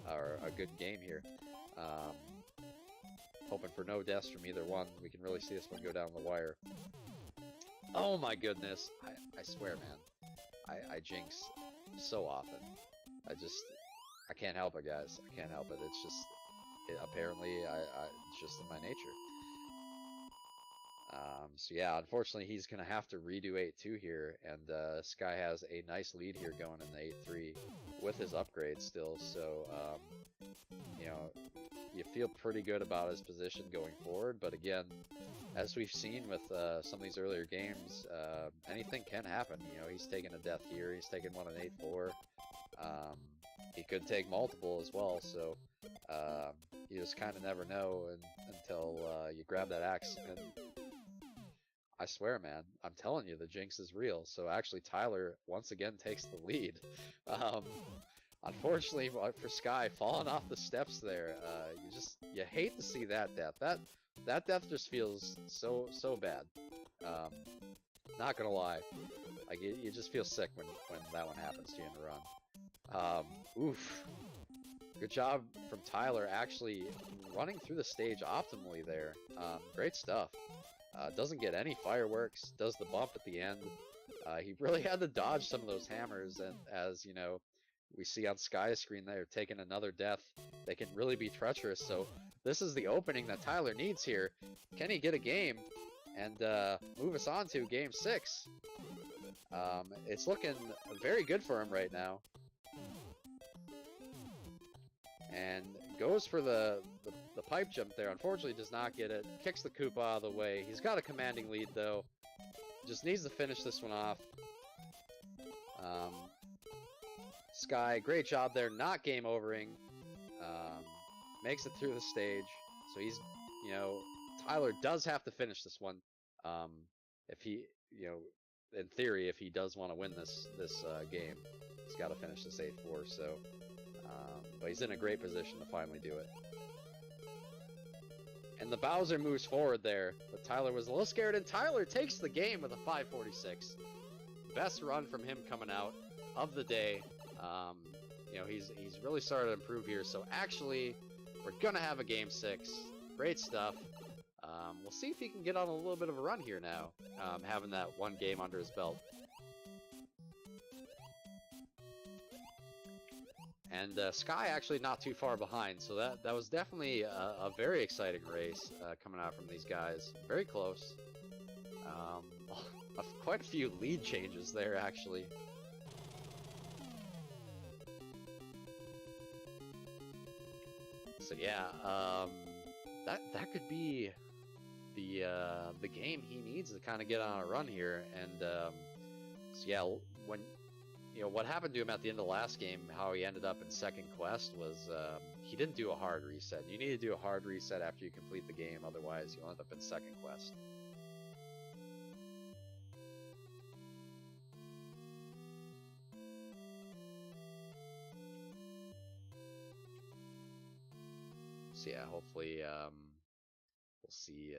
S4: or a good game here. Hoping for no deaths from either one. We can really see this one go down the wire. Oh my goodness! I swear, man, I jinx so often. I can't help it, guys. I can't help it. It's just apparently it's just in my nature. So yeah, unfortunately, he's going to have to redo 8-2 here, and Sky has a nice lead here going in the 8-3 with his upgrade still, so, you know, you feel pretty good about his position going forward, but again, as we've seen with some of these earlier games, anything can happen. You know, he's taken a death here, he's taken one in 8-4, he could take multiple as well, so you just kind of never know until you grab that axe. And I swear, man, I'm telling you, the jinx is real. So actually, Tyler once again takes the lead. Unfortunately for Sky, falling off the steps there, you hate to see that death. That death just feels so bad. Not gonna lie, like you just feel sick when that one happens to you in a run. Oof. Good job from Tyler, actually running through the stage optimally there. Great stuff. Doesn't get any fireworks, does the bump at the end. He really had to dodge some of those hammers, and as you know, we see on Sky's screen there, taking another death. They can really be treacherous, so this is the opening that Tyler needs here. Can he get a game and move us on to Game 6? It's looking very good for him right now. And
S1: goes for the pipe jump there. Unfortunately, does not get it. Kicks the Koopa out of the way. He's got a commanding lead, though. Just needs to finish this one off. Sky, great job there. Not game overing. Makes it through the stage. So he's, you know, Tyler does have to finish this one. If he, you know, in theory, if he does want to win this game, he's got to finish this 8-4. So, but he's in a great position to finally do it. And the Bowser moves forward there, but Tyler was a little scared, and Tyler takes the game with a 546. Best run from him coming out of the day. You know, he's really started to improve here. So actually, we're gonna have a game 6. Great stuff. We'll see if he can get on a little bit of a run here now, having that one game under his belt. And Sky actually not too far behind, so that was definitely a very exciting race coming out from these guys. Very close. Quite a few lead changes there, actually. So yeah, that could be the game he needs to kind of get on a run here. And so yeah, when you know what happened to him at the end of the last game, how he ended up in second quest was he didn't do a hard reset. You need to do a hard reset after you complete the game, otherwise you'll end up in second quest. So yeah, hopefully we'll see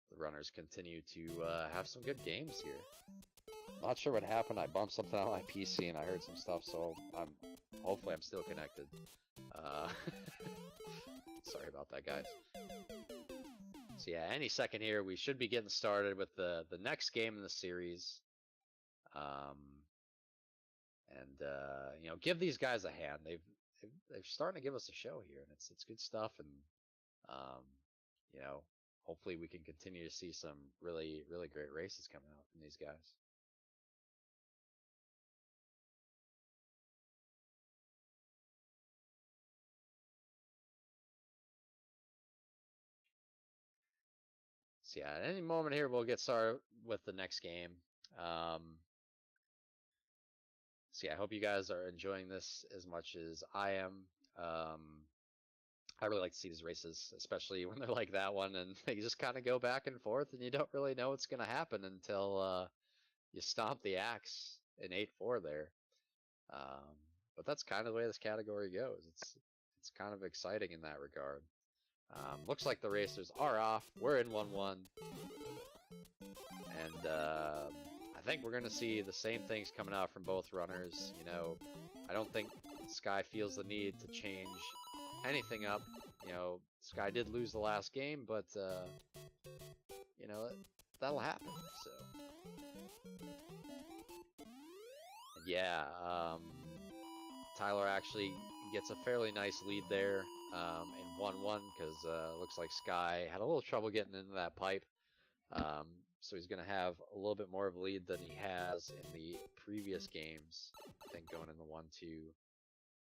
S1: the runners continue to have some good games here. Not sure what happened. I bumped something on my PC and I heard some stuff, so hopefully I'm still connected. Sorry about that, guys. So yeah, any second here we should be getting started with the next game in the series. You know, give these guys a hand. They're starting to give us a show here, and it's good stuff. And you know, hopefully we can continue to see some really great races coming out from these guys. So yeah, at any moment here we'll get started with the next game. So yeah, I hope you guys are enjoying this as much as I am. I really like to see these races, especially when they're like that one, and they just kind of go back and forth, and you don't really know what's going to happen until you stomp the axe in 8-4 there. But that's kind of the way this category goes. It's kind of exciting in that regard. Looks like the racers are off. We're in 1-1. And I think we're going to see the same things coming out from both runners. You know, I don't think Sky feels the need to change anything up. You know, Sky did lose the last game, but, you know, that'll happen. So, and yeah, Tyler actually gets a fairly nice lead there in 1-1 because looks like Sky had a little trouble getting into that pipe. So he's going to have a little bit more of a lead than he has in the previous games. I think going in the 1-2.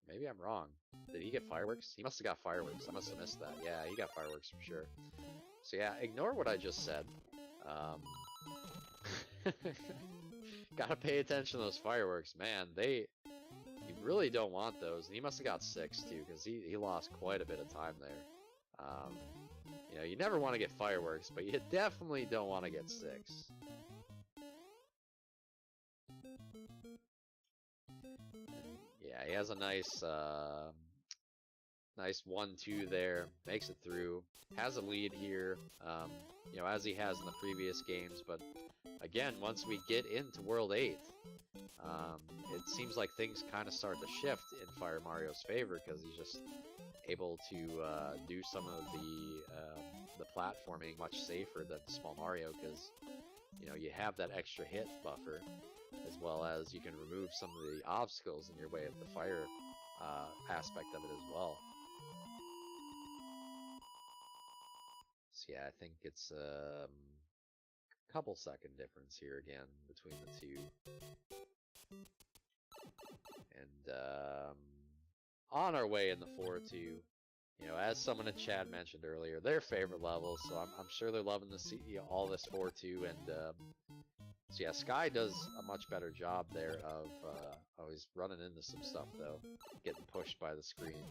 S1: Maybe I'm wrong. Did he get fireworks? He must have got fireworks. I must have missed that. Yeah, he got fireworks for sure. So yeah, ignore what I just said. Gotta pay attention to those fireworks. Man, you really don't want those. And he must have got 6 too, because he lost quite a bit of time there. You know, you never want to get fireworks, but you definitely don't want to get 6. Yeah, he has a nice, nice 1-2 there. Makes it through. Has a lead here, you know, as he has in the previous games. But again, once we get into World 8, it seems like things kind of start to shift in Fire Mario's favor because he's just able to do some of the platforming much safer than Small Mario because, you know, you have that extra hit buffer as well as you can remove some of the obstacles in your way of the fire aspect of it as well. So yeah, I think it's a couple second difference here again between the two. And
S4: on our way in the 4-2. You know, as someone in chat mentioned earlier, their favorite level, so I'm sure they're loving to see all this 4-2, and so yeah, Sky does a much better job there of, oh, he's running into some stuff though, getting pushed by the screen.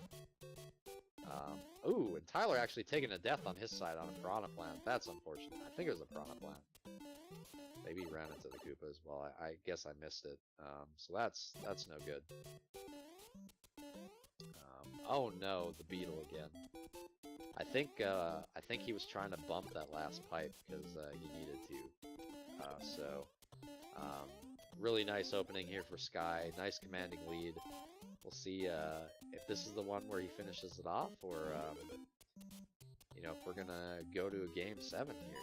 S4: Ooh, and Tyler actually taking a death on his side on a Piranha Plant. That's unfortunate. I think it was a Piranha Plant. Maybe he ran into the Koopa as well. I guess I missed it. So that's no good. Oh no, the Beetle again. I think he was trying to bump that last pipe because he needed to. Really nice opening here for Sky. Nice commanding lead. We'll see if this is the one where he finishes it off, or you know, if we're gonna go to a game 7 here.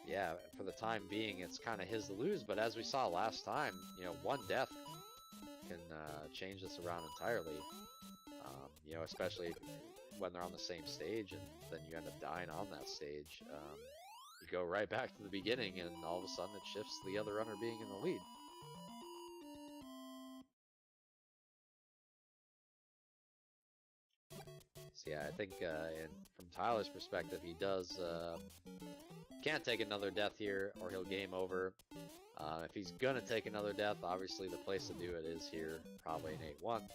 S4: Yeah, for the time being, it's kind of his to lose. But as we saw last time, you know, one death can change this around entirely. You know, especially when they're on the same stage, and then you end up dying on that stage. You go right back to the beginning, and all of a sudden it shifts to the other runner being in the lead. So yeah, I think from Tyler's perspective, he can't take another death here, or he'll game over. If he's gonna take another death, obviously the place to do it is here, probably an 8-1.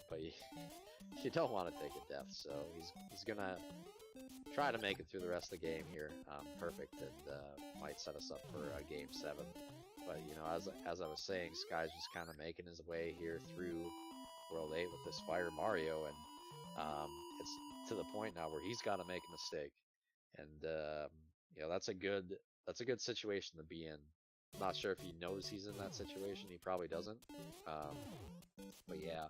S4: But you don't want to take a death, so he's gonna try to make it through the rest of the game here, perfect, and might set us up for a game 7. But you know, as I was saying, Sky's just kind of making his way here through World 8 with this Fire Mario, and it's to the point now where he's got to make a mistake, and you know, that's a good situation to be in. I'm not sure if he knows he's in that situation. He probably doesn't. But yeah,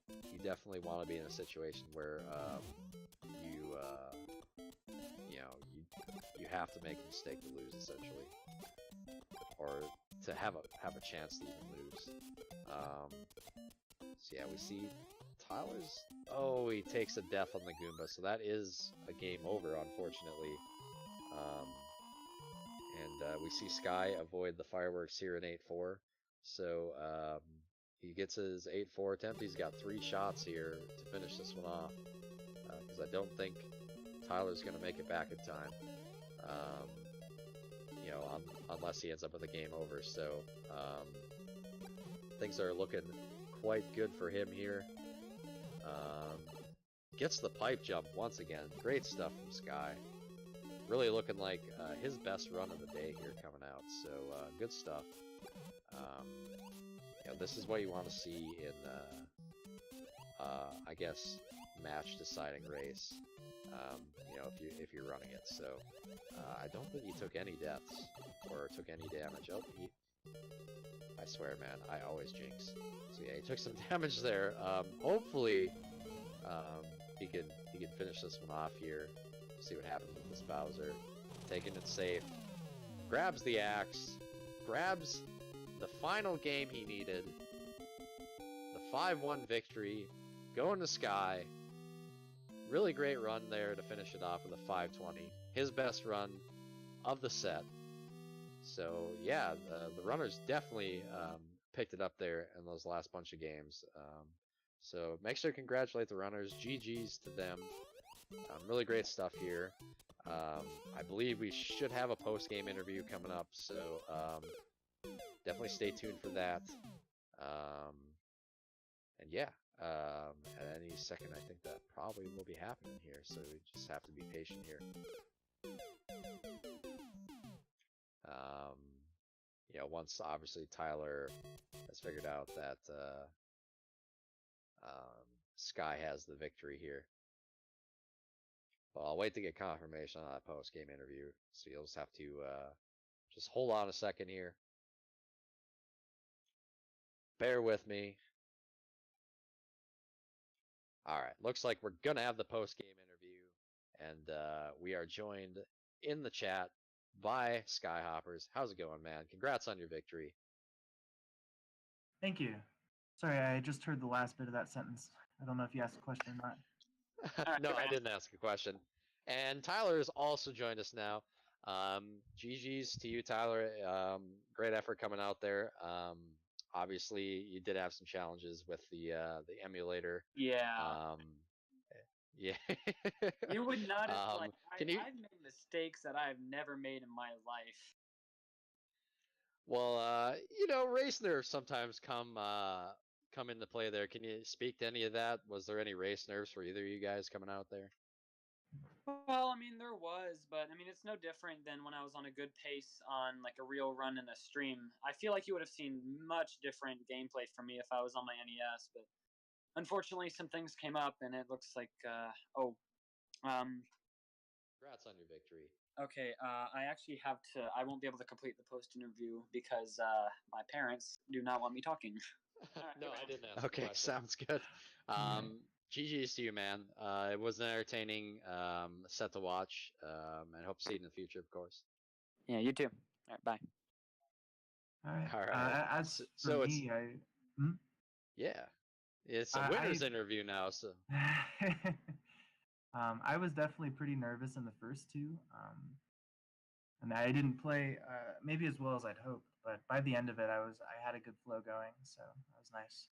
S4: you definitely want to be in a situation where you have to make a mistake to lose, essentially, or to have a chance to even lose. So yeah, we see Tyler's. Oh, he takes a death on the Goomba, so that is a game over, unfortunately. And we see Sky avoid the fireworks here in 8-4. So he gets his 8-4 attempt. He's got 3 shots here to finish this one off, because I don't think Tyler's going to make it back in time. You know, unless he ends up with a game over. So things are looking quite good for him here. Gets the pipe jump once again. Great stuff from Sky. Really looking like his best run of the day here coming out. So good stuff. You know, this is what you want to see in, I guess, match deciding race. You know, if you're running it. So I don't think he took any deaths or took any damage. Oh, I swear, man, I always jinx. So yeah, he took some damage there. Hopefully, he can finish this one off here. See what happens with this Bowser. Taking it safe. Grabs the axe. Grabs the final game he needed. The 5-1 victory. Going to Sky. Really great run there to finish it off with a 520. His best run of the set. So yeah, the runners definitely picked it up there in those last bunch of games. So make sure to congratulate the runners. GG's to them. Really great stuff here. I believe we should have a post-game interview coming up, so definitely stay tuned for that. And yeah, at any second, I think that probably will be happening here, so we just have to be patient here. You know, once obviously Tyler has figured out that Sky has the victory here. Well, I'll wait to get confirmation on that post-game interview, so you'll just have to just hold on a second here. Bear with me. Alright, looks like we're gonna have the post-game interview, and we are joined in the chat by Skyhoppers. How's it going, man? Congrats on your victory.
S2: Thank you. Sorry, I just heard the last bit of that sentence. I don't know if you asked a question or not.
S4: No, I didn't ask a question. And Tyler has also joined us now. GG's to you, Tyler. Great effort coming out there. obviously you did have some challenges with the emulator.
S3: Yeah.
S4: Yeah.
S3: You would notice, like,
S4: Can you?
S3: I've made mistakes that I've never made in my life.
S4: Well, race nerves sometimes come into play there. Can you speak to any of that? Was there any race nerves for either of you guys coming out there?
S3: Well, I mean, there was, but I mean, it's no different than when I was on a good pace on like a real run in a stream. I feel like you would have seen much different gameplay from me if I was on my NES, but unfortunately, some things came up, and it looks like
S4: Congrats on your victory.
S3: okay, I actually have to. I won't be able to complete the post interview because my parents do not want me talking.
S4: No, I didn't ask.
S1: Okay, sounds good.
S4: GG's to you, man. It was an entertaining set to watch, and hope to see you in the future, of course.
S3: Yeah, you too. All right, bye.
S2: All right.
S4: All right.
S2: As for
S4: So
S2: me,
S4: yeah, it's a winner's interview now. So
S2: I was definitely pretty nervous in the first two, and I didn't play maybe as well as I'd hoped. But by the end of it, I had a good flow going, so that was nice.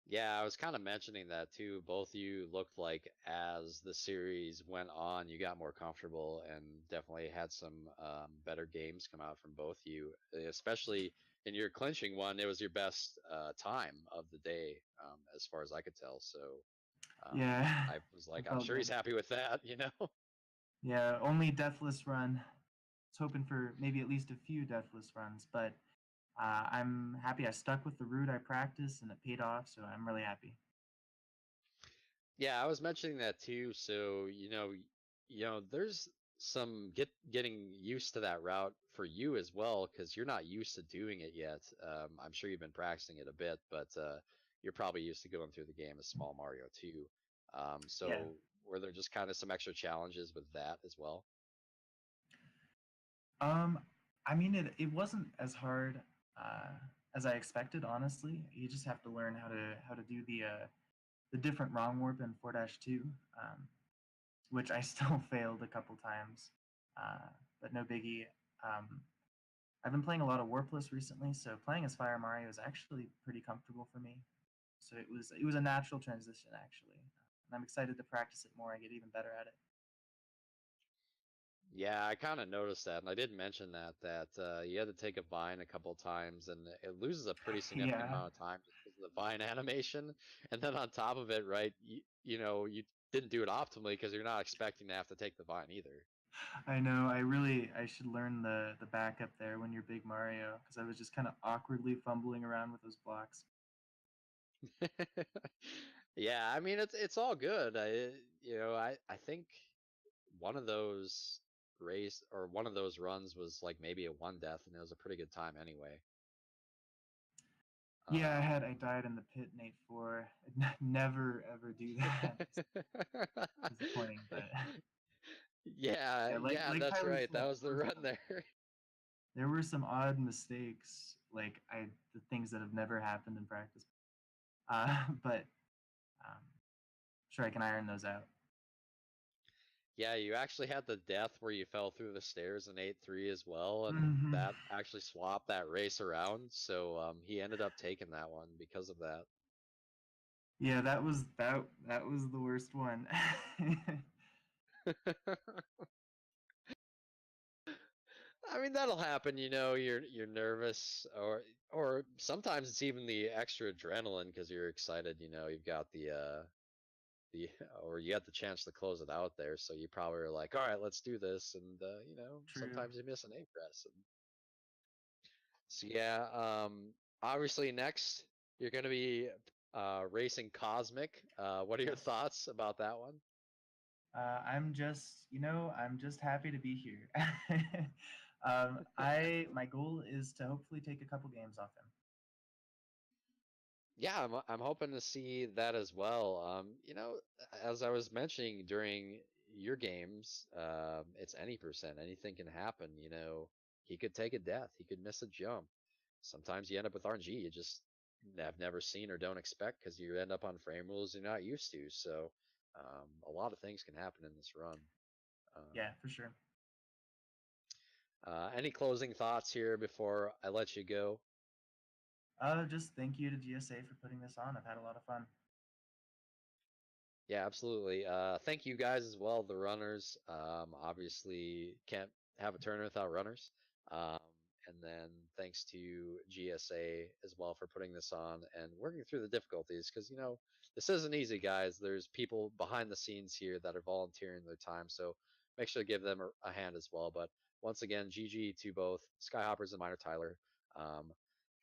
S4: yeah, I was kind of mentioning that too. Both of you looked like as the series went on, you got more comfortable and definitely had some better games come out from both of you. Especially in your clinching one, it was your best time of the day, as far as I could tell. So
S2: Yeah,
S4: I was like,
S2: it
S4: I'm
S2: felt
S4: sure he's
S2: good.
S4: happy with that, you know?
S2: Yeah, only deathless run. I was hoping for maybe at least a few deathless runs, but I'm happy I stuck with the route I practiced and it paid off, so I'm really happy.
S4: Yeah, I was mentioning that too. So, there's some getting used to that route for you as well, because you're not used to doing it yet. I'm sure you've been practicing it a bit, but you're probably used to going through the game as Small Mario too.
S2: Yeah.
S4: So were there just kind of some extra challenges with that as well?
S2: Um, I mean, it wasn't as hard uh, as I expected, honestly. You just have to learn how to do the different wrong warp in 4-2, which I still failed a couple times, but no biggie. Um, I've been playing a lot of warpless recently, so playing as Fire Mario is actually pretty comfortable for me. So it was a natural transition actually, and I'm excited to practice it more and get even better at it.
S4: Yeah, I kind of noticed that, and I did mention that you had to take a vine a couple times, and it loses a pretty significant
S2: Yeah,
S4: amount of time just because of the vine animation. And then on top of it, right, you didn't do it optimally because you're not expecting to have to take the vine either.
S2: I know. I should learn the backup there when you're Big Mario because I was just kind of awkwardly fumbling around with those blocks.
S4: Yeah, I mean it's all good. I think one of those one of those runs was like maybe a one death, and it was a pretty good time anyway.
S2: Yeah,
S4: Um,
S2: I died in the pit in 8-4. Never ever do that. It's disappointing, but
S4: Yeah,
S2: yeah,
S4: yeah,
S2: like
S4: that's
S2: Tyler
S4: right.
S2: said,
S4: That was the run there.
S2: there were some odd mistakes, like the things that have never happened in practice. But um, sure I can iron those out.
S4: Yeah, you actually had the death where you fell through the stairs in 8-3 as well, and
S2: Hmm.
S4: that actually swapped that race around. So he ended up taking that one because of that.
S2: Yeah, that was the worst one.
S4: I mean, that'll happen, you're nervous, or sometimes it's even the extra adrenaline because you're excited, you've got the or you got the chance to close it out there, so you probably are like, all right, let's do this, and
S2: True.
S4: sometimes you miss an A press. So yeah, obviously next you're gonna be racing Cosmic. What are your
S2: Yes.
S4: thoughts about that one?
S2: I'm just happy to be here. My goal is to hopefully take a couple games off him.
S4: Yeah, I'm hoping to see that as well. As I was mentioning during your games, it's any percent. Anything can happen. He could take a death. He could miss a jump. Sometimes you end up with RNG you just have never seen or don't expect because you end up on frame rules you're not used to. So a lot of things can happen in this run.
S2: Yeah, for sure.
S4: Any closing thoughts here before I let you go?
S2: Just thank you to GSA for putting this on. I've had a lot of fun.
S4: Yeah, absolutely. Thank you guys as well, the runners. Obviously can't have a tournament without runners. Um, and then thanks to GSA as well for putting this on and working through the difficulties because this isn't easy, guys. There's people behind the scenes here that are volunteering their time, so make sure to give them a hand as well. But once again, GG to both Skyhoppers and minertyler.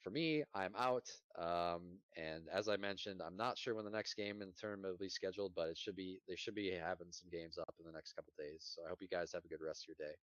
S4: For me, I'm out. And as I mentioned, I'm not sure when the next game in the tournament will be scheduled, but they should be having some games up in the next couple days. So I hope you guys have a good rest of your day.